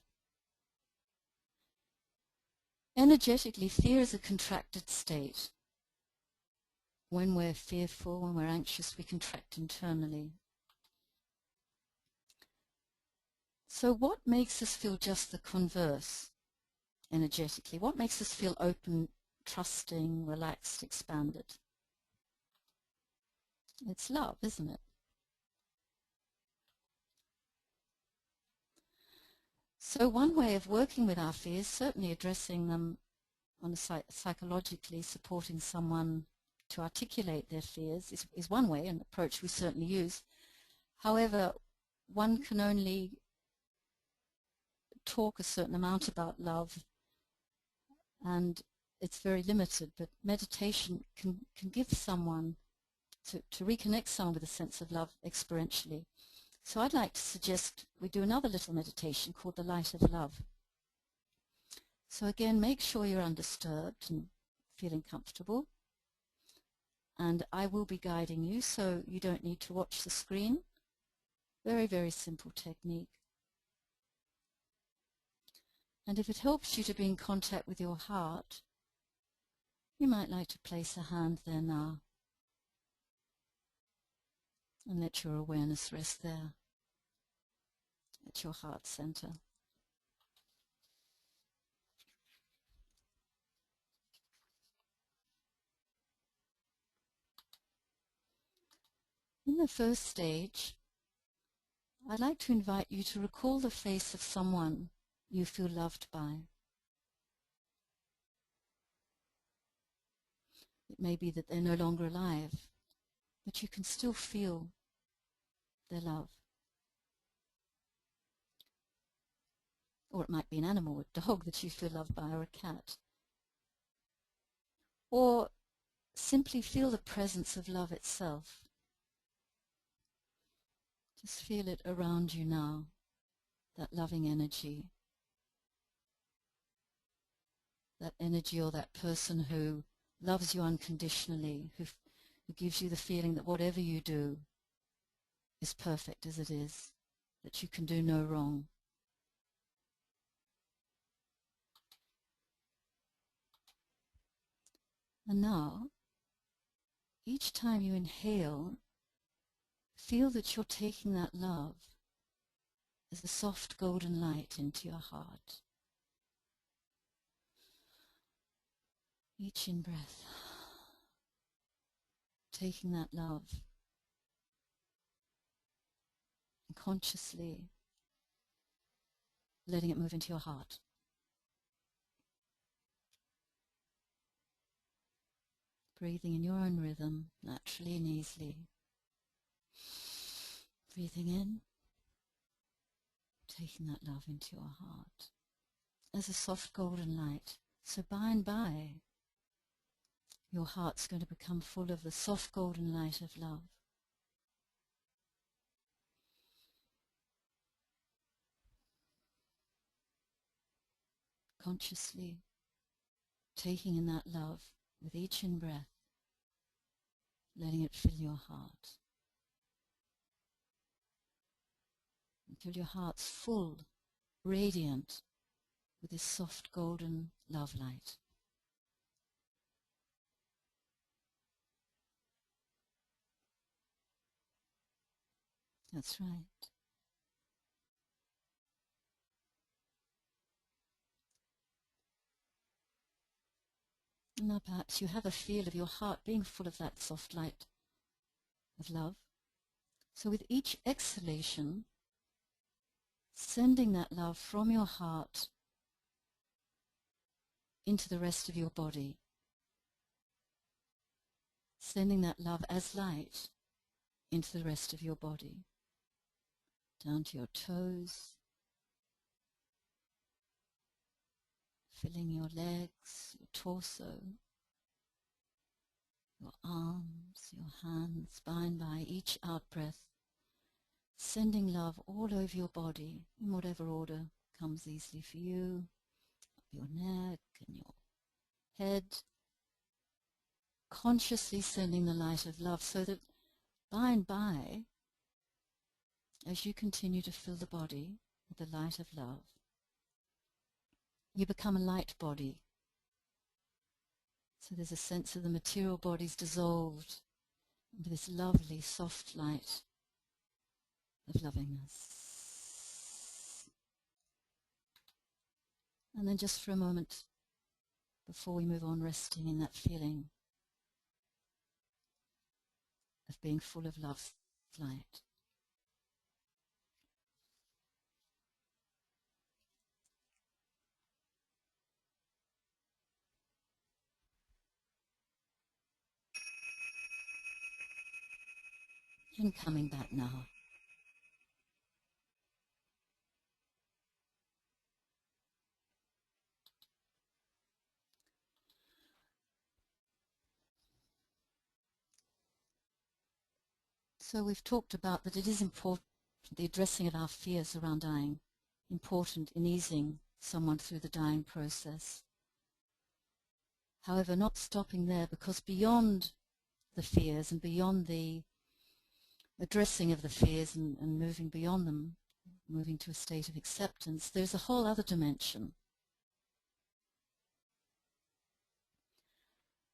Energetically, fear is a contracted state. When we're fearful, when we're anxious, we contract internally. So what makes us feel just the converse energetically? What makes us feel open, trusting, relaxed, expanded? It's love, isn't it? So one way of working with our fears, certainly addressing them on a psychologically, supporting someone to articulate their fears is one way, an approach we certainly use. However, one can only talk a certain amount about love, and it's very limited, but meditation can give someone, to reconnect someone with a sense of love experientially. So I'd like to suggest we do another little meditation called the Light of Love. So again, make sure you're undisturbed and feeling comfortable. And I will be guiding you, so you don't need to watch the screen. Very, very simple technique. And if it helps you to be in contact with your heart, you might like to place a hand there now and let your awareness rest there at your heart center. In the first stage, I'd like to invite you to recall the face of someone you feel loved by. It may be that they're no longer alive, but you can still feel their love. Or it might be an animal, a dog that you feel loved by, or a cat. Or simply feel the presence of love itself. Just feel it around you now, that loving energy. That energy or that person who loves you unconditionally, who gives you the feeling that whatever you do is perfect as it is, that you can do no wrong. And now, each time you inhale, feel that you're taking that love as a soft golden light into your heart. Each in-breath, taking that love and consciously letting it move into your heart. Breathing in your own rhythm, naturally and easily. Breathing in, taking that love into your heart as a soft golden light. So by and by, your heart's going to become full of the soft golden light of love. Consciously taking in that love with each in-breath, letting it fill your heart. Until your heart's full, radiant, with this soft golden love light. That's right. Now perhaps you have a feel of your heart being full of that soft light of love. So with each exhalation, sending that love from your heart into the rest of your body. Sending that love as light into the rest of your body. Down to your toes, filling your legs, your torso, your arms, your hands, by and by, each out-breath, sending love all over your body, in whatever order comes easily for you, up your neck and your head, consciously sending the light of love so that by and by, as you continue to fill the body with the light of love, you become a light body. So there's a sense of the material body's dissolved into this lovely soft light of lovingness. And then just for a moment, before we move on, resting in that feeling of being full of love's light. And coming back now. So we've talked about that it is important, the addressing of our fears around dying, important in easing someone through the dying process. However, not stopping there, because beyond the fears and beyond the addressing of the fears and moving beyond them, moving to a state of acceptance, there's a whole other dimension.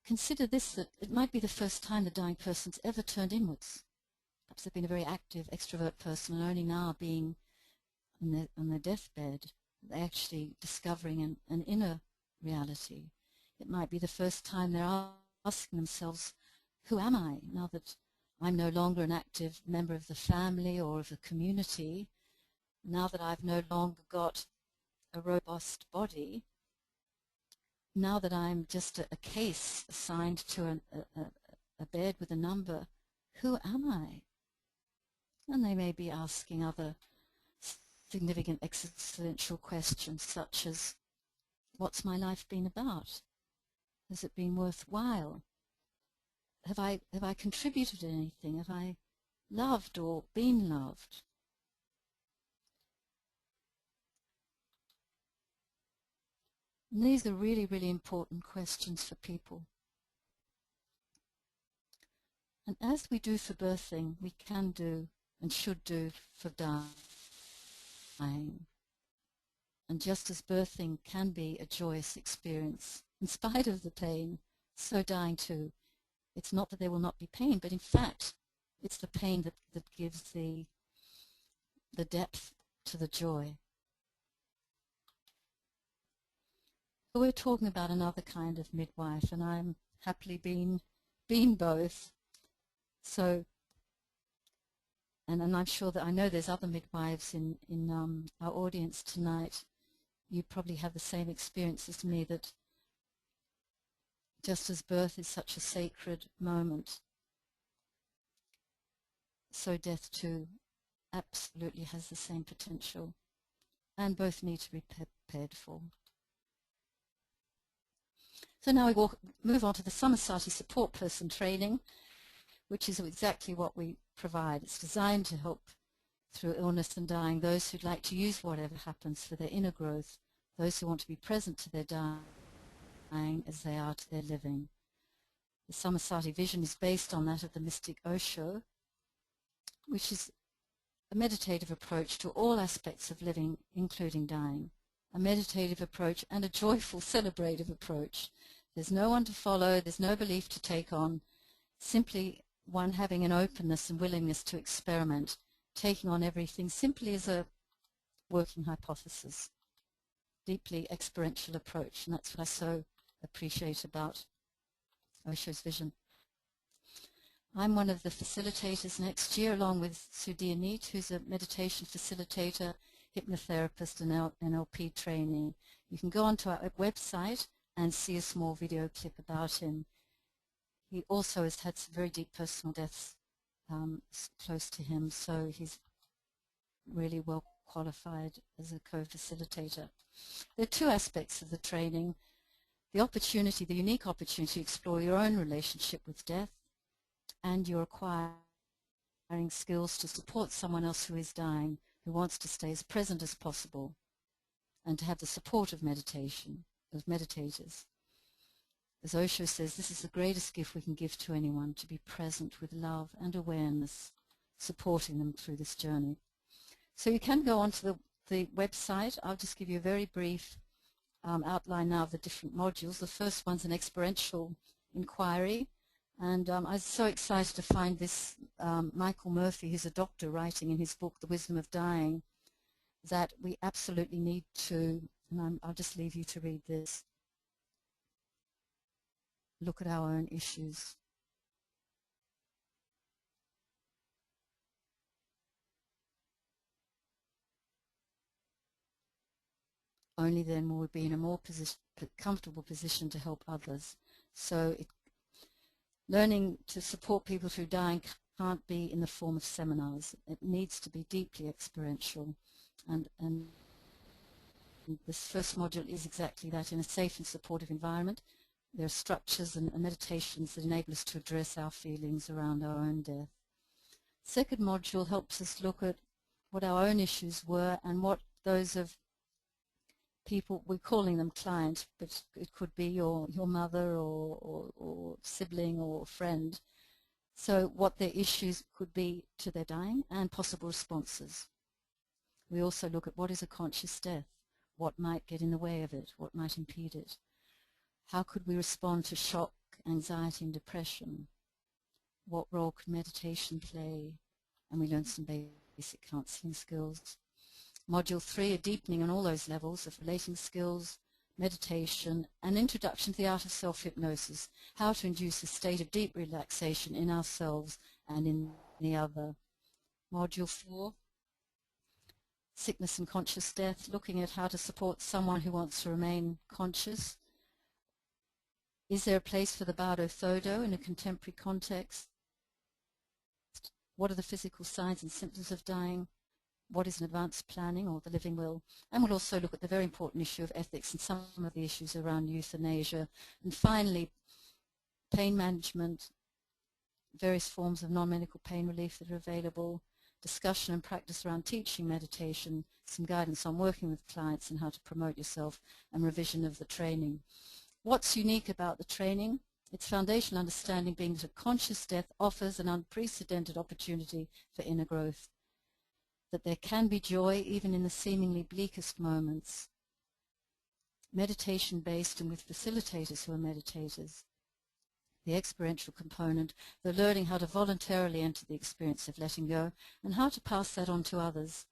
Consider this, that it might be the first time the dying person's ever turned inwards. Perhaps they've been a very active, extrovert person, and only now being on their deathbed, they're actually discovering an inner reality. It might be the first time they're asking themselves, who am I now that I'm no longer an active member of the family or of the community, now that I've no longer got a robust body, now that I'm just a case assigned to a bed with a number, who am I? And they may be asking other significant existential questions such as, what's my life been about? Has it been worthwhile? Have I contributed anything? Have I loved or been loved? And these are really, really important questions for people. And as we do for birthing, we can do and should do for dying. And just as birthing can be a joyous experience, in spite of the pain, so dying too. It's not that there will not be pain, but in fact, it's the pain that gives the depth to the joy. So we're talking about another kind of midwife, and I'm happily been both. So, and I'm sure that I know there's other midwives in our audience tonight. You probably have the same experience as me, that just as birth is such a sacred moment, so death too absolutely has the same potential, and both need to be prepared for. So now we will move on to the Samasati support person training, which is exactly what we provide. It's designed to help through illness and dying those who'd like to use whatever happens for their inner growth, those who want to be present to their dying as they are to their living. The Samasati vision is based on that of the mystic Osho, which is a meditative approach to all aspects of living, including dying. A meditative approach and a joyful, celebrative approach. There's no one to follow, there's no belief to take on, simply one having an openness and willingness to experiment, taking on everything simply as a working hypothesis. Deeply experiential approach, and that's what I so appreciate about Osho's vision. I'm one of the facilitators next year, along with Sudhir Neat, who's a meditation facilitator, hypnotherapist, and NLP trainee. You can go onto our website and see a small video clip about him. He also has had some very deep personal deaths close to him, so he's really well qualified as a co-facilitator. There are two aspects of the training: the opportunity, the unique opportunity to explore your own relationship with death, and you're acquiring skills to support someone else who is dying, who wants to stay as present as possible, and to have the support of meditation, of meditators. As Osho says, this is the greatest gift we can give to anyone, to be present with love and awareness, supporting them through this journey. So you can go onto the website. I'll just give you a very brief outline now of the different modules. The first one's an experiential inquiry, and I was so excited to find this Michael Murphy, who's a doctor, writing in his book, The Wisdom of Dying, that we absolutely need to, and I'll just leave you to read this, look at our own issues. Only then will we be in a more comfortable position to help others. So learning to support people through dying can't be in the form of seminars. It needs to be deeply experiential. And this first module is exactly that, in a safe and supportive environment. There are structures and meditations that enable us to address our feelings around our own death. Second module helps us look at what our own issues were and what those of people, we're calling them clients, but it could be your mother or sibling or friend. So what their issues could be to their dying and possible responses. We also look at what is a conscious death, what might get in the way of it, what might impede it. How could we respond to shock, anxiety, and depression? What role could meditation play? And we learn some basic counseling skills. Module 3, a deepening on all those levels of relating skills, meditation, and introduction to the art of self-hypnosis, how to induce a state of deep relaxation in ourselves and in the other. Module 4, sickness and conscious death, looking at how to support someone who wants to remain conscious. Is there a place for the Bardo Thodo in a contemporary context? What are the physical signs and symptoms of dying? What is an advanced planning or the living will? And we'll also look at the very important issue of ethics and some of the issues around euthanasia. And finally, pain management, various forms of non-medical pain relief that are available, discussion and practice around teaching meditation, some guidance on working with clients and how to promote yourself, and revision of the training. What's unique about the training? Its foundational understanding being that a conscious death offers an unprecedented opportunity for inner growth, that there can be joy even in the seemingly bleakest moments. Meditation-based and with facilitators who are meditators. The experiential component, the learning how to voluntarily enter the experience of letting go and how to pass that on to others.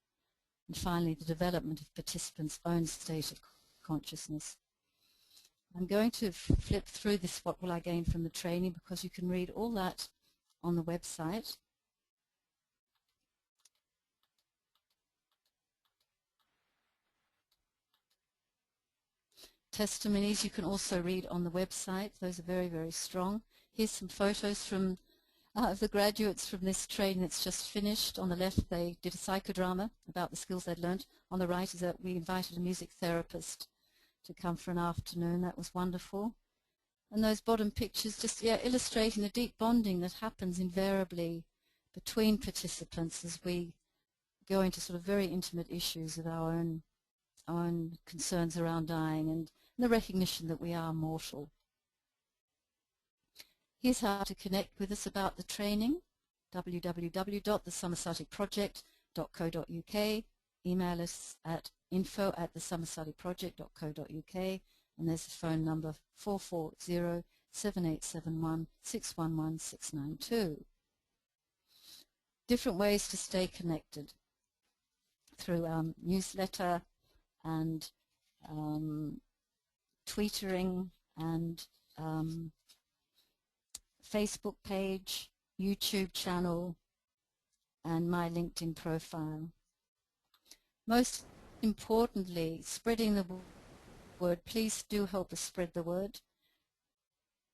And finally, the development of participants' own state of consciousness. I'm going to flip through this, what will I gain from the training, because you can read all that on the website. Testimonies you can also read on the website. Those are very, very strong. Here's some photos from of the graduates from this training that's just finished. On the left, they did a psychodrama about the skills they'd learned. On the right is that we invited a music therapist to come for an afternoon. That was wonderful. And those bottom pictures just illustrating the deep bonding that happens invariably between participants as we go into sort of very intimate issues of our own concerns around dying and the recognition that we are mortal. Here's how to connect with us about the training: www.thesamasatiproject.co.uk. Email us at info@thesamasatiproject.co.uk, and there's the phone number 440-7871-611-692. Different ways to stay connected through our newsletter and tweetering and Facebook page, YouTube channel, and my LinkedIn profile. Most importantly, spreading the word. Please do help us spread the word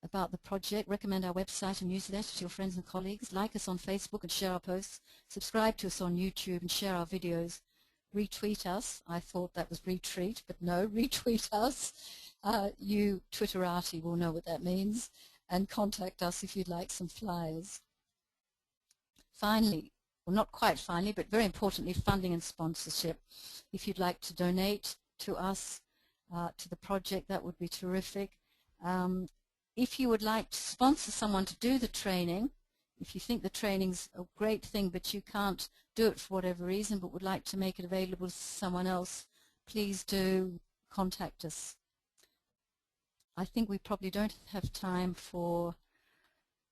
about the project. Recommend our website and newsletter to your friends and colleagues. Like us on Facebook and share our posts. Subscribe to us on YouTube and share our videos. Retweet us. I thought that was retreat, but no, retweet us. You Twitterati will know what that means. And contact us if you'd like some flyers. Finally, well, not quite finally, but very importantly, funding and sponsorship. If you'd like to donate to us, to the project, that would be terrific. If you would like to sponsor someone to do the training, if you think the training's a great thing but you can't do it for whatever reason but would like to make it available to someone else, please do contact us. I think we probably don't have time for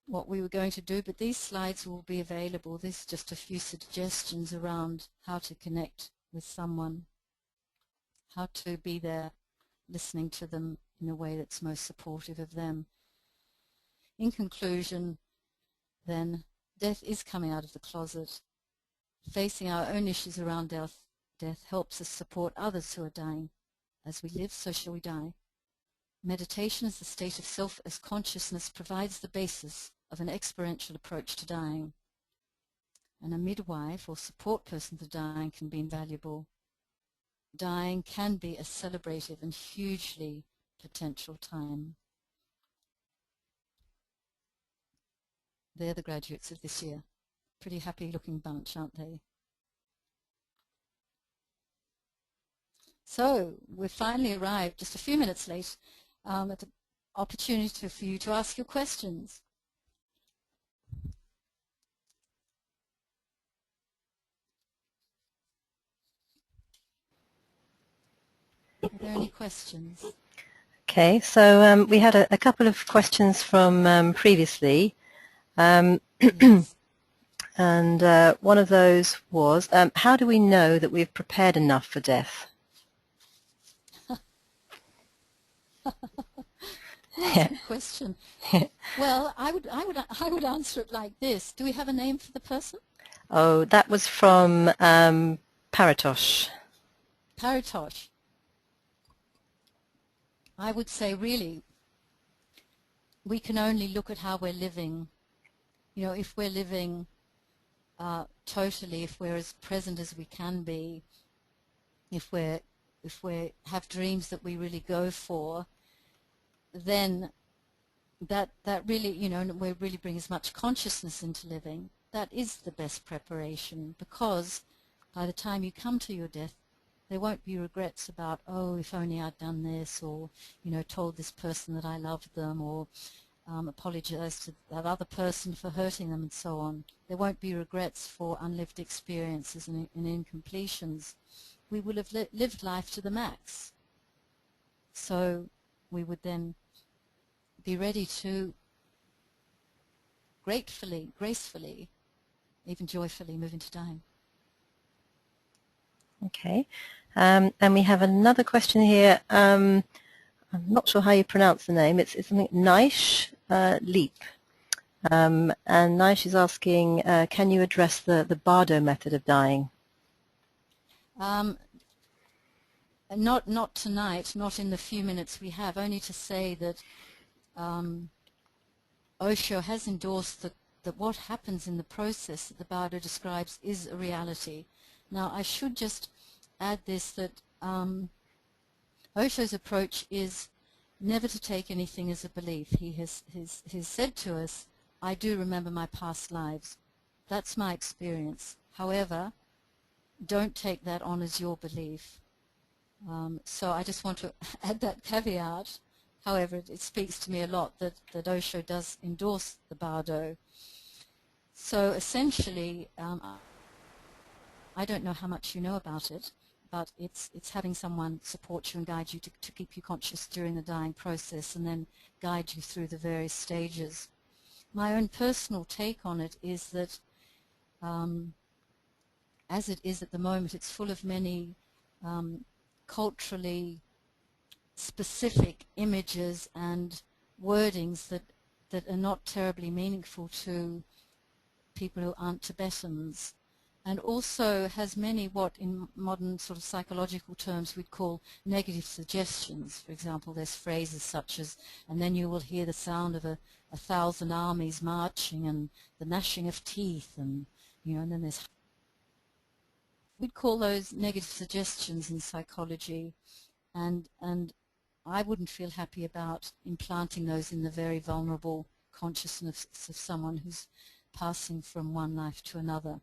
what we were going to do, but these slides will be available. This is just a few suggestions around how to connect with someone, how to be there listening to them in a way that's most supportive of them. In conclusion, then, death is coming out of the closet. Facing our own issues around death helps us support others who are dying. As we live, so shall we die. Meditation as the state of self as consciousness provides the basis of an experiential approach to dying. And a midwife or support person for dying can be invaluable. Dying can be a celebrative and hugely potential time. They're the graduates of this year. Pretty happy looking bunch, aren't they? So we've finally arrived, just a few minutes late, at the opportunity for you to ask your questions. Are there any questions? Okay, so we had a couple of questions from previously. Yes. And one of those was, how do we know that we've prepared enough for death? That's a good question. Well, I would answer it like this. Do we have a name for the person? Oh, that was from Paratosh. Paratosh. I would say really we can only look at how we're living. You know, if we're living totally, if we're as present as we can be, if we have dreams that we really go for, then that really, you know, we really bring as much consciousness into living. That is the best preparation, because by the time you come to your death, there won't be regrets about, oh, if only I'd done this, or, you know, told this person that I loved them, or apologized to that other person for hurting them, and so on. There won't be regrets for unlived experiences and incompletions. We will have lived life to the max. So we would then be ready to gratefully, gracefully, even joyfully move into dying. Okay. And we have another question here. I'm not sure how you pronounce the name. It's something Naish Leap. And Naish is asking, can you address the Bardo method of dying? Not tonight, not in the few minutes we have, only to say that Osho has endorsed that what happens in the process that the Bardo describes is a reality. Now, I should just add this, that Osho's approach is never to take anything as a belief. He has said to us, I do remember my past lives. That's my experience. However, don't take that on as your belief. So I just want to add that caveat. However, it speaks to me a lot that Osho does endorse the Bardo. So essentially, I don't know how much you know about it, but it's having someone support you and guide you to keep you conscious during the dying process, and then guide you through the various stages. My own personal take on it is that as it is at the moment, it's full of many culturally specific images and wordings that are not terribly meaningful to people who aren't Tibetans, and also has many what in modern sort of psychological terms we'd call negative suggestions. For example, there's phrases such as, and then you will hear the sound of a 1,000 armies marching and the gnashing of teeth, and, you know, and then there's, we'd call those negative suggestions in psychology, and I wouldn't feel happy about implanting those in the very vulnerable consciousness of someone who's passing from one life to another.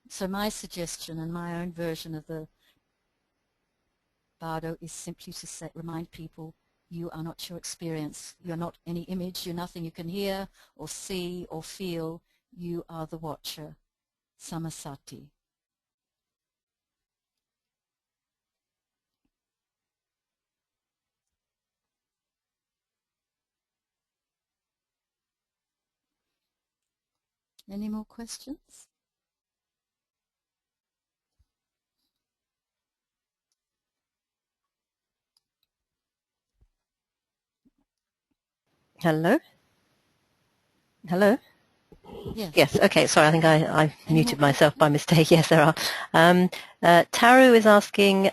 So my suggestion and my own version of the Bardo is simply to remind people, you are not your experience. You are not any image. You're nothing you can hear or see or feel. You are the watcher. Samasati. Any more questions? Hello? Hello? Yes. Yes, okay, sorry, I think I muted myself questions? by mistake. Yes, there are. Taru is asking,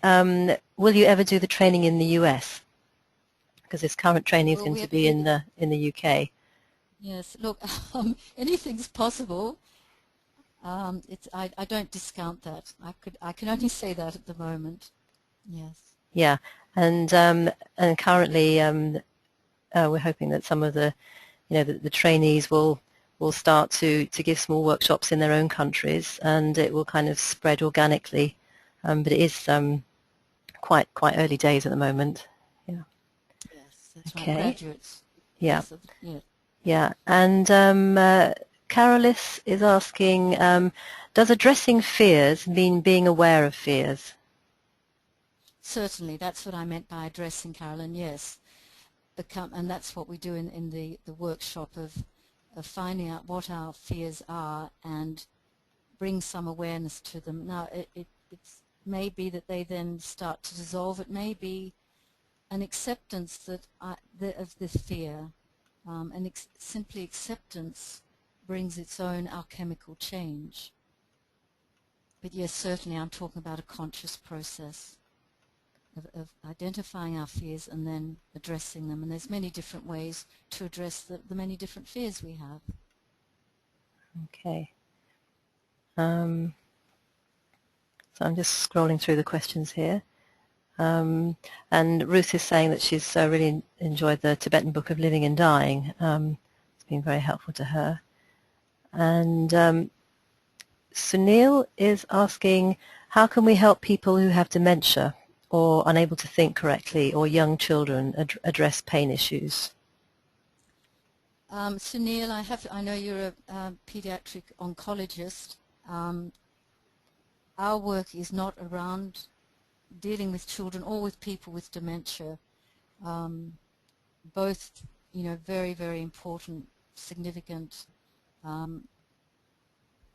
will you ever do the training in the US? Because this current training is Will going we to ever be do in the UK. Yes, look, anything's possible. I don't discount that. I can only say that at the moment. Yes. Yeah, and currently we're hoping that some of the trainees will start to give small workshops in their own countries, and it will kind of spread organically. But it is quite early days at the moment. Yeah. Yes, that's right. Okay. Graduates. Yeah. Yes. Yeah. Yeah. And Carolis is asking, does addressing fears mean being aware of fears? Certainly, that's what I meant by addressing, Carolyn. Yes, and that's what we do in the workshop of finding out what our fears are and bring some awareness to them. Now, it may be that they then start to dissolve. It may be an acceptance that of this fear, and simply acceptance brings its own alchemical change. But yes, certainly I'm talking about a conscious process of identifying our fears and then addressing them. And there's many different ways to address the many different fears we have. Okay. So I'm just scrolling through the questions here. And Ruth is saying that she's really enjoyed the Tibetan Book of Living and Dying. It's been very helpful to her. And Sunil is asking, how can we help people who have dementia or unable to think correctly, or young children address pain issues? Sunil, I know you're a pediatric oncologist. Our work is not around dealing with children or with people with dementia. Both, very, very important, significant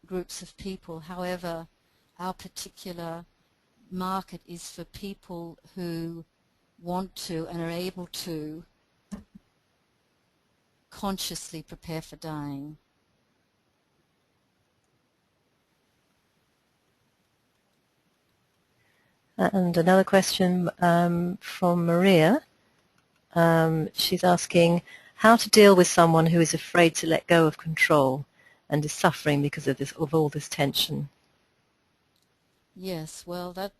groups of people. However, our particular market is for people who want to and are able to consciously prepare for dying. And another question from Maria. She's asking how to deal with someone who is afraid to let go of control and is suffering because of all this tension. Yes, well, that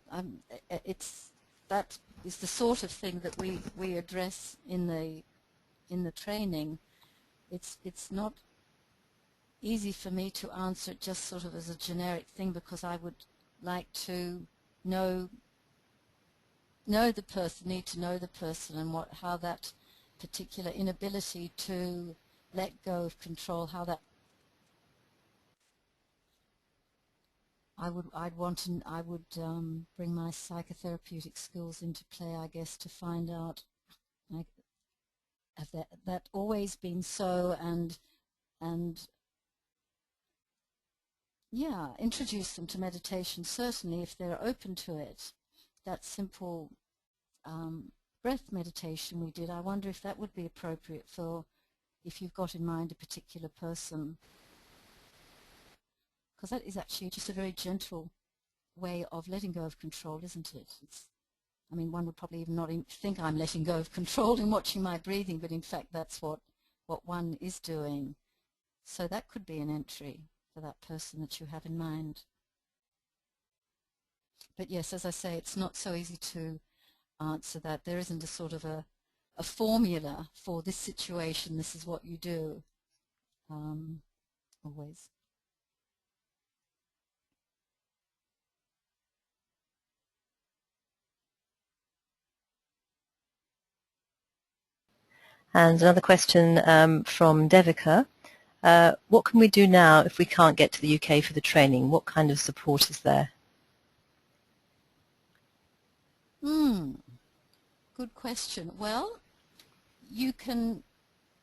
is the sort of thing that we address in the training. It's not easy for me to answer it just sort of as a generic thing, because I would like to know the person, need to know the person, and how that particular inability to let go of control, how that I would bring my psychotherapeutic skills into play, I guess, to find out, like, have that always been so, and yeah, introduce them to meditation, certainly if they're open to it. That simple breath meditation we did, I wonder if that would be appropriate for if you've got in mind a particular person, because that is actually just a very gentle way of letting go of control, isn't it? I mean, one would probably even not even think I'm letting go of control in watching my breathing, but in fact that's what one is doing. So that could be an entry for that person that you have in mind. But yes, as I say, it's not so easy to answer that. There isn't a sort of a formula for this situation, this is what you do, always. And another question from Devika. What can we do now if we can't get to the UK for the training? What kind of support is there? Good question. Well,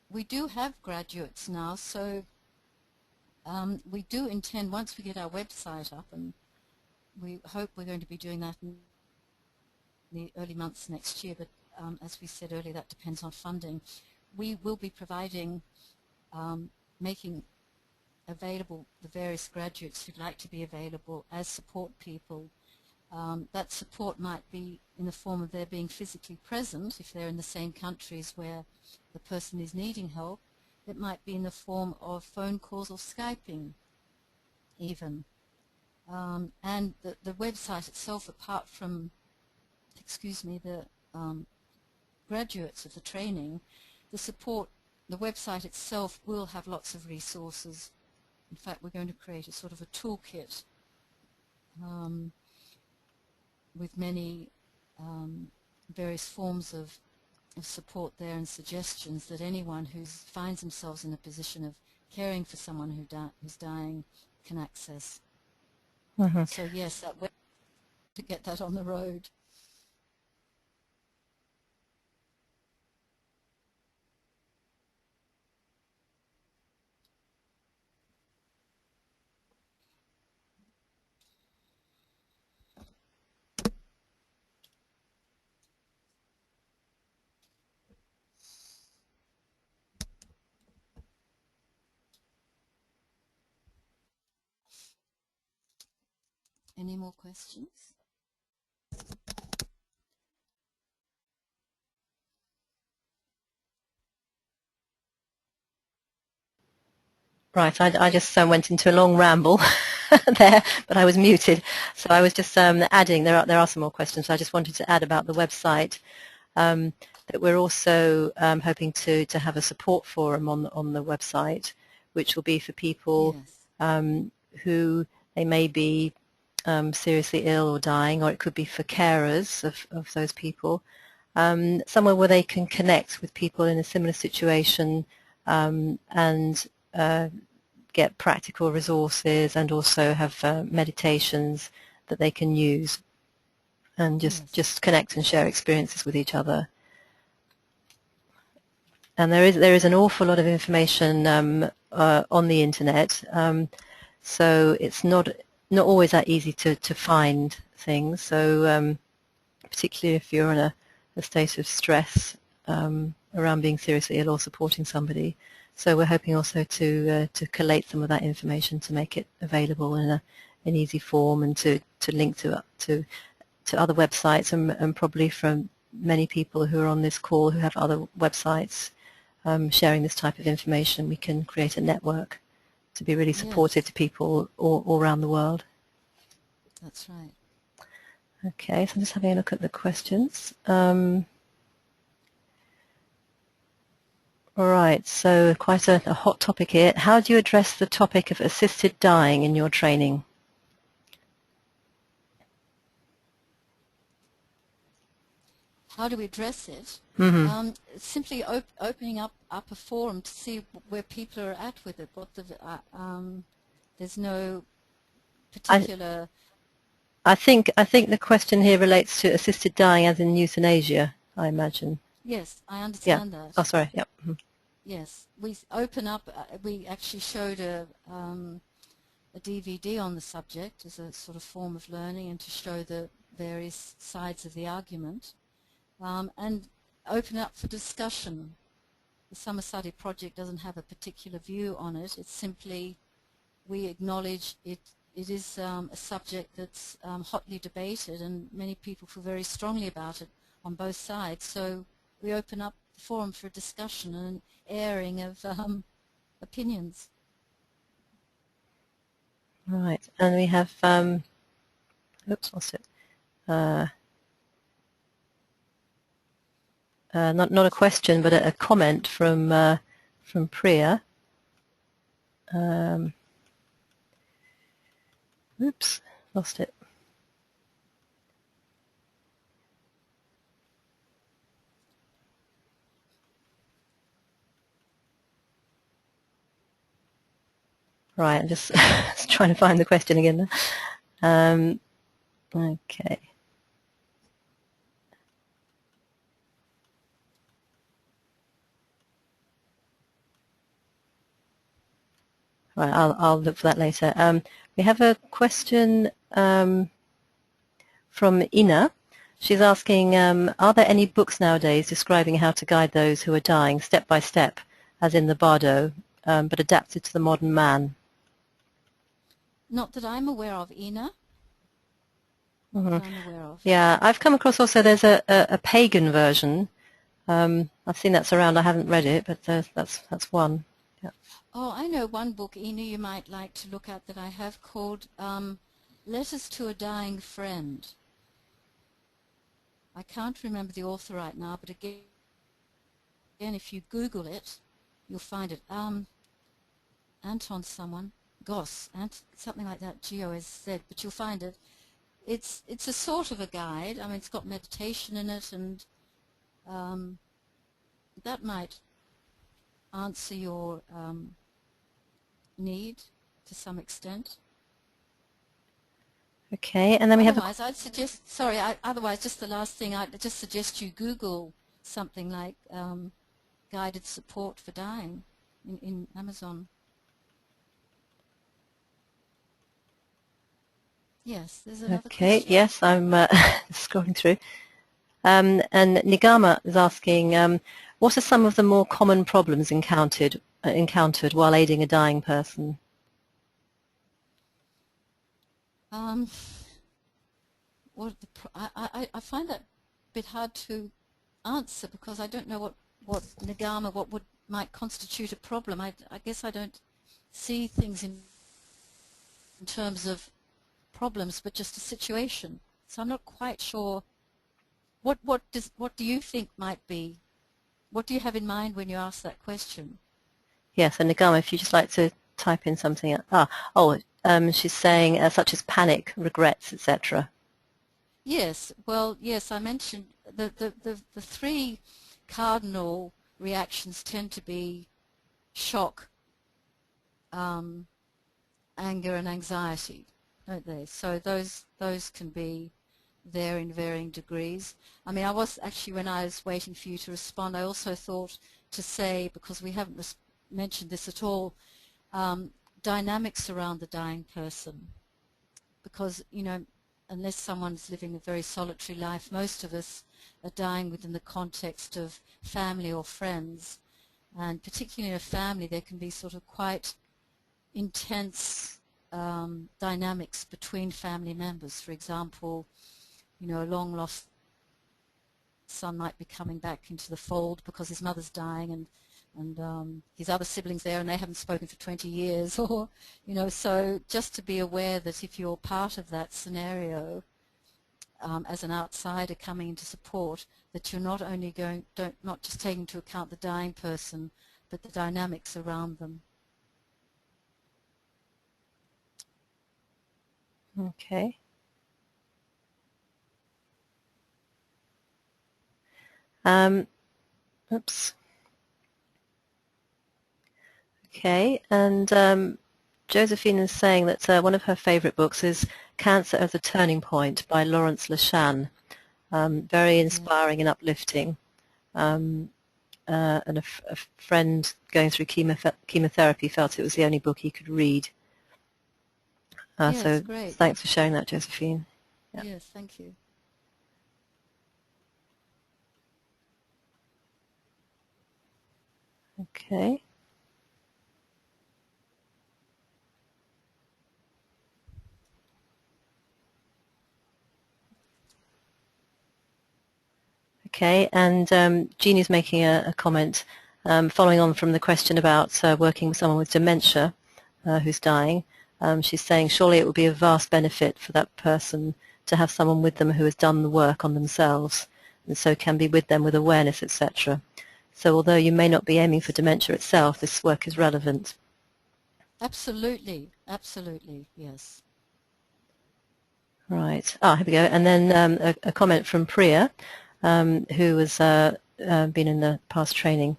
we do have graduates now, so we do intend, once we get our website up, and we hope we're going to be doing that in the early months next year, but as we said earlier, that depends on funding. We will be providing, making available the various graduates who'd like to be available as support people. That support might be in the form of their being physically present if they're in the same countries where the person is needing help. It might be in the form of phone calls or Skyping even. And the website itself, apart from, the graduates of the training, the website itself will have lots of resources. In fact, we're going to create a sort of a toolkit with many various forms of support there, and suggestions that anyone who finds themselves in a position of caring for someone who's dying can access. Mm-hmm. So yes, that way to get that on the road. Any more questions? Right, I just went into a long ramble there, but I was muted. So I was just adding, there are some more questions. So I just wanted to add about the website, that we're also hoping to have a support forum on the website, which will be for people Yes. who they may be seriously ill or dying, or it could be for carers of those people, somewhere where they can connect with people in a similar situation and get practical resources, and also have meditations that they can use, and just connect and share experiences with each other. And there is an awful lot of information on the internet, so it's not always that easy to find things. So particularly if you're in a state of stress around being seriously ill or supporting somebody. So we're hoping also to collate some of that information to make it available in an easy form, and to link to other websites, and probably from many people who are on this call who have other websites sharing this type of information. We can create a network to be really supportive to people all around the world. That's right. Okay, so I'm just having a look at the questions. All right, so quite a hot topic here. How do you address the topic of assisted dying in your training? How do we address it? Mm-hmm. Simply opening up a forum to see where people are at with it. There's no particular. I think the question here relates to assisted dying as in euthanasia, I imagine. Yes, I understand that. Oh, sorry. Yep. Mm-hmm. Yes, we open up. We actually showed a DVD on the subject as a sort of form of learning, and to show the various sides of the argument, and open up for discussion. The Samasati project doesn't have a particular view on it. It's simply, we acknowledge it. It is a subject that's hotly debated, and many people feel very strongly about it on both sides. So we open up the forum for discussion and airing of opinions. Right, and we have, oops, lost it. Not a question, but a comment from Priya. Oops, lost it. Right, I'm just trying to find the question again. Okay. Right, I'll look for that later. We have a question from Ina. She's asking, are there any books nowadays describing how to guide those who are dying step by step, as in the Bardo, but adapted to the modern man? Not that I'm aware of, Ina. Mm-hmm. That I'm aware of. Yeah, I've come across also there's a pagan version. I've seen that's around. I haven't read it, but that's one. Yeah. Oh, I know one book, Ina, you might like to look at that I have, called Letters to a Dying Friend. I can't remember the author right now, but again, if you Google it, you'll find it. Anton someone, Goss, something like that, G-O-S-Z, but you'll find it. It's a sort of a guide. I mean, it's got meditation in it, and that might answer your need to some extent. Okay, and then we otherwise, I'd suggest, sorry, otherwise, just the last thing, I'd just suggest you Google something like guided support for dying in Amazon. Yes, there's another question. Yes, I'm scrolling through. And Nigama is asking, what are some of the more common problems encountered while aiding a dying person? I find that a bit hard to answer, because I don't know what nigama, what might constitute a problem. I guess I don't see things in terms of problems, but just a situation. So I'm not quite sure. What do you think might be? What do you have in mind when you ask that question? Yes, and Nagama, if you just like to type in something. She's saying such as panic, regrets, etc. Yes, well, yes, I mentioned the three cardinal reactions tend to be shock, anger, and anxiety, don't they? So those can be there in varying degrees. I mean, I was actually, when I was waiting for you to respond, I also thought to say, because we haven't mentioned this at all, dynamics around the dying person. Because, you know, unless someone's living a very solitary life, most of us are dying within the context of family or friends. And particularly in a family, there can be sort of quite intense dynamics between family members. For example, you know, a long lost son might be coming back into the fold because his mother's dying, and his other siblings there, and they haven't spoken for 20 years, or, you know, so just to be aware that if you're part of that scenario as an outsider coming into support, that you're not only not just taking into account the dying person, but the dynamics around them. Okay. Oops. Okay, and Josephine is saying that one of her favorite books is Cancer as a Turning Point by Lawrence Lashan. Very inspiring and uplifting. And a friend going through chemotherapy felt it was the only book he could read. Yes, so great. Thanks for sharing that, Josephine. Yeah. Yes, thank you. Okay. Okay, and Jeannie's making a comment following on from the question about working with someone with dementia who's dying. She's saying surely it would be a vast benefit for that person to have someone with them who has done the work on themselves, and so can be with them with awareness, etc. So although you may not be aiming for dementia itself, this work is relevant. Absolutely, absolutely, yes. Right. Here we go. And then a comment from Priya, who has been in the past training.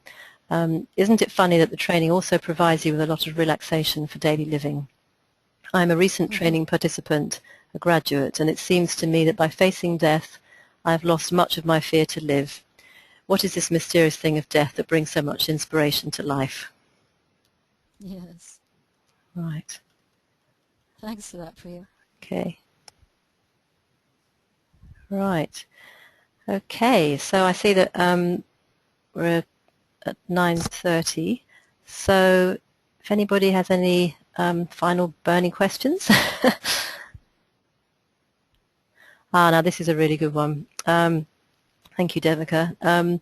Isn't it funny that the training also provides you with a lot of relaxation for daily living? I'm a recent training participant, a graduate, and it seems to me that by facing death, I've lost much of my fear to live. What is this mysterious thing of death that brings so much inspiration to life? Yes. Right. Thanks for that, Priya. Okay. Right. Okay, so I see that we're at 9:30. So if anybody has any final burning questions. Now this is a really good one. Thank you, Devika.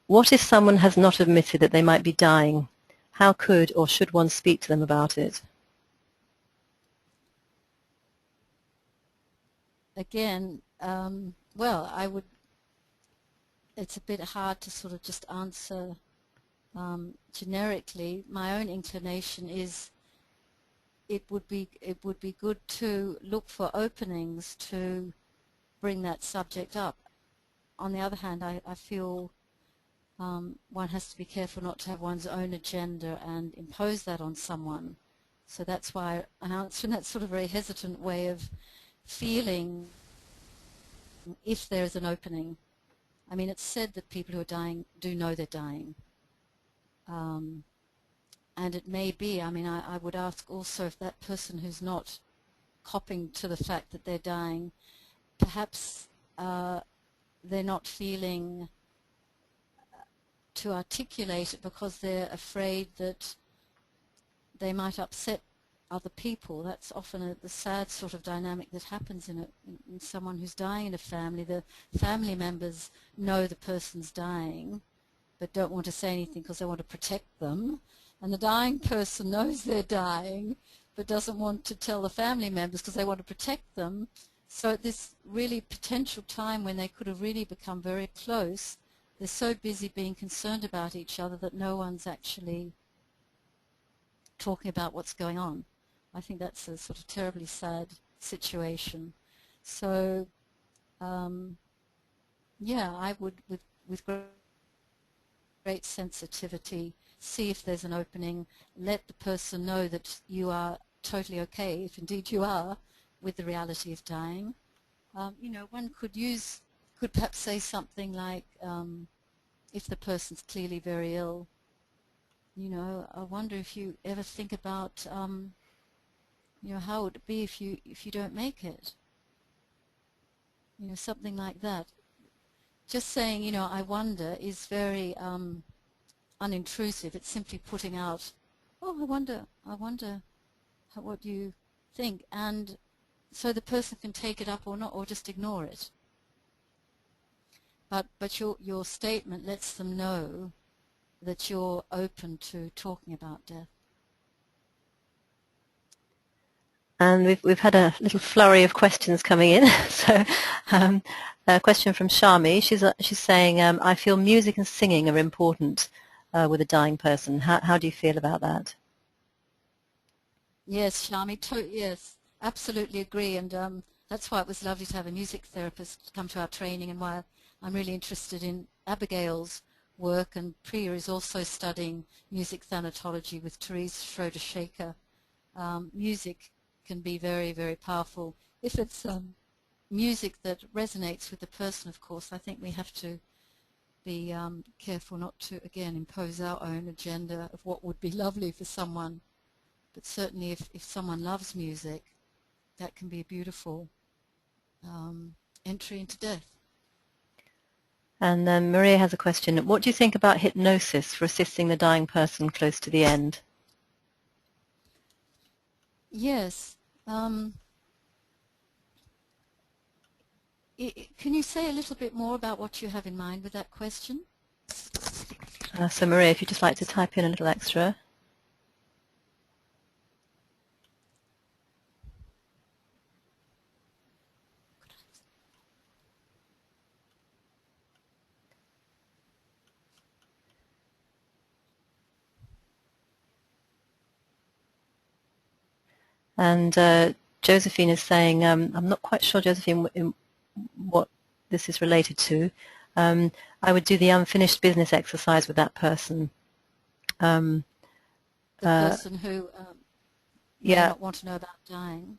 What if someone has not admitted that they might be dying? How could or should one speak to them about it? Again, well, it's a bit hard to sort of just answer generically. My own inclination is it would be good to look for openings to bring that subject up. On the other hand, I feel one has to be careful not to have one's own agenda and impose that on someone. So that's why I answer in that sort of very hesitant way of feeling if there is an opening. I mean, it's said that people who are dying do know they're dying. And it may be, I mean, I would ask also if that person who's not copping to the fact that they're dying, perhaps they're not feeling to articulate it because they're afraid that they might upset other people. That's often the sad sort of dynamic that happens in someone who's dying in a family. The family members know the person's dying, but don't want to say anything because they want to protect them. And the dying person knows they're dying, but doesn't want to tell the family members because they want to protect them. So at this really potential time when they could have really become very close, they're so busy being concerned about each other that no one's actually talking about what's going on. I think that's a sort of terribly sad situation. So, yeah, I would, with great sensitivity, see if there's an opening, let the person know that you are totally okay, if indeed you are, with the reality of dying. You know, one could perhaps say something like, if the person's clearly very ill, you know, I wonder if you ever think about, you know, how would it be if you don't make it? You know, something like that. Just saying, you know, I wonder is very unintrusive. It's simply putting out, oh, I wonder what you think, and so the person can take it up or not, or just ignore it. But your statement lets them know that you're open to talking about death. And we've had a little flurry of questions coming in. So, a question from Shami. She's saying, I feel music and singing are important with a dying person. How do you feel about that? Yes, Shami. Yes, absolutely agree. And that's why it was lovely to have a music therapist come to our training, and why I'm really interested in Abigail's work. And Priya is also studying music thanatology with Therese Schroeder-Shaker. Music can be very, very powerful. If it's music that resonates with the person, of course, I think we have to be careful not to, again, impose our own agenda of what would be lovely for someone. But certainly if someone loves music, that can be a beautiful entry into death. And then Maria has a question. What do you think about hypnosis for assisting the dying person close to the end? Yes. Can you say a little bit more about what you have in mind with that question? So Maria, if you'd just like to type in a little extra. And Josephine is saying, I'm not quite sure, Josephine, what this is related to. I would do the unfinished business exercise with that person. The person who may not want to know about dying.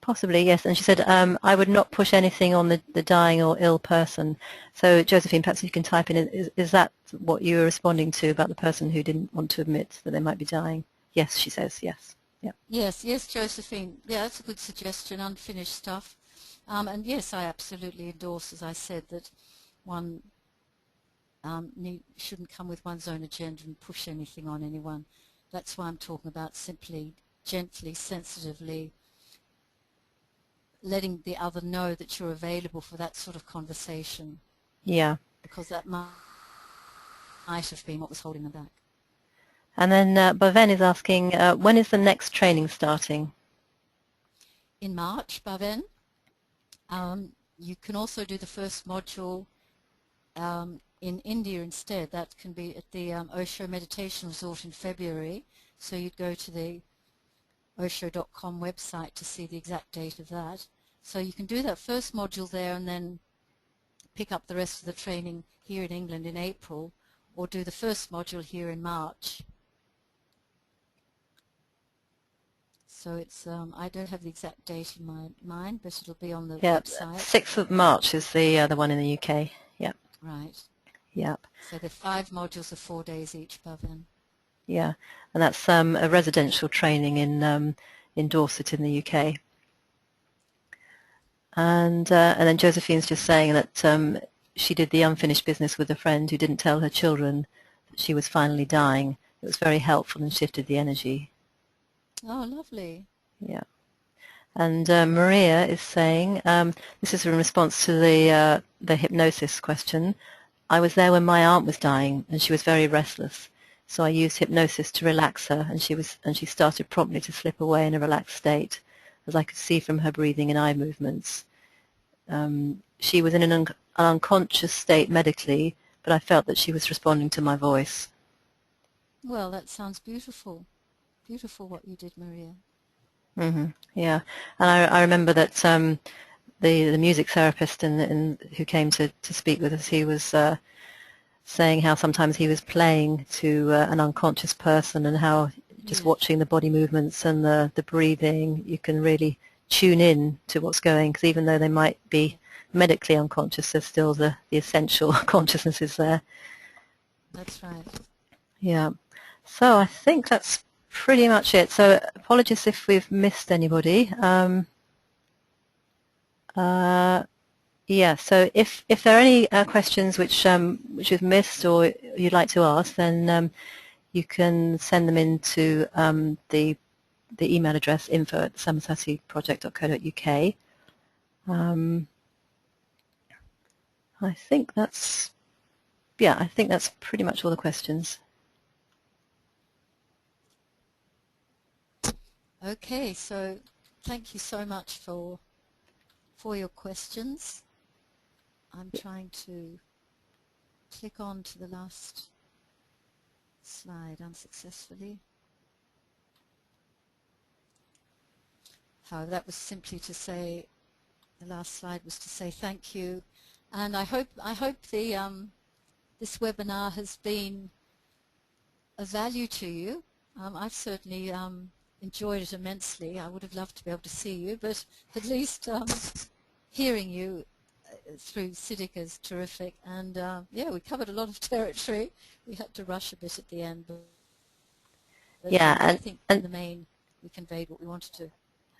Possibly, yes. And she said, I would not push anything on the dying or ill person. So, Josephine, perhaps you can type in, is that what you were responding to about the person who didn't want to admit that they might be dying? Yes, she says, yes. Yeah. Yes, Josephine. Yeah, that's a good suggestion, unfinished stuff. And yes, I absolutely endorse, as I said, that one shouldn't come with one's own agenda and push anything on anyone. That's why I'm talking about simply, gently, sensitively letting the other know that you're available for that sort of conversation. Yeah. Because that might have been what was holding them back. And then Bhaven is asking, when is the next training starting? In March, Bhaven. You can also do the first module in India instead. That can be at the Osho Meditation Resort in February. So you'd go to the osho.com website to see the exact date of that. So you can do that first module there and then pick up the rest of the training here in England in April, or do the first module here in March. So it's, I don't have the exact date in my mind, but it'll be on the website. 6th of March is the one in the UK. Yeah. Right. Yep. So the 5 modules are 4 days each, Bhavan. Yeah, and that's a residential training in Dorset in the UK. And then Josephine's just saying that she did the unfinished business with a friend who didn't tell her children that she was finally dying. It was very helpful and shifted the energy. Oh, lovely. Yeah. And Maria is saying, this is in response to the hypnosis question. I was there when my aunt was dying, and she was very restless. So I used hypnosis to relax her, and she started promptly to slip away in a relaxed state, as I could see from her breathing and eye movements. She was in an unconscious state medically, but I felt that she was responding to my voice. Well, that sounds beautiful. Beautiful what you did, Maria. Yeah, and I remember that the music therapist who came to speak with us, he was saying how sometimes he was playing to an unconscious person, and how just Yeah, watching the body movements and the breathing, you can really tune in to what's going, because even though they might be medically unconscious, there's still the essential consciousness is there. that's right. Yeah. So I think that's pretty much it. So apologies if we've missed anybody. Yeah, so if there are any questions which you've missed or you'd like to ask, then you can send them into the email address info@samasatiproject.co.uk. Um, I think that's pretty much all the questions. Okay, so thank you so much for your questions. I'm trying to click on to the last slide unsuccessfully. However, that was simply to say, the last slide was to say thank you, and I hope the this webinar has been of value to you. I've certainly enjoyed it immensely. I would have loved to be able to see you, but at least hearing you through Siddhika is terrific. And yeah, we covered a lot of territory. We had to rush a bit at the end, but Yeah, I think in the main we conveyed what we wanted to.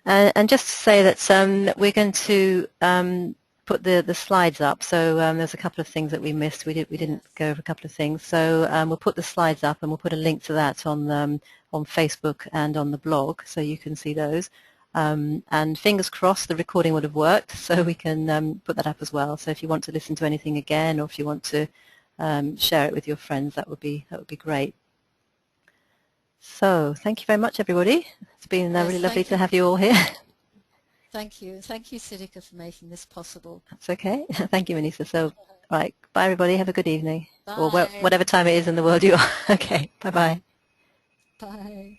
and just to say that we're going to put the slides up. So there's a couple of things that we missed. We didn't Yes. go over a couple of things. So we'll put the slides up, and we'll put a link to that on Facebook and on the blog, so you can see those. And fingers crossed, the recording would have worked, so we can put that up as well. So if you want to listen to anything again, or if you want to share it with your friends, that would be great. So thank you very much, everybody. It's been Yes, really lovely thank to you. have you all here. Thank you. Thank you, Siddhika, for making this possible. That's okay. Thank you, Manisa. So, right, bye, everybody. Have a good evening, or Bye. whatever time it is in the world you are. Okay, bye-bye. Bye.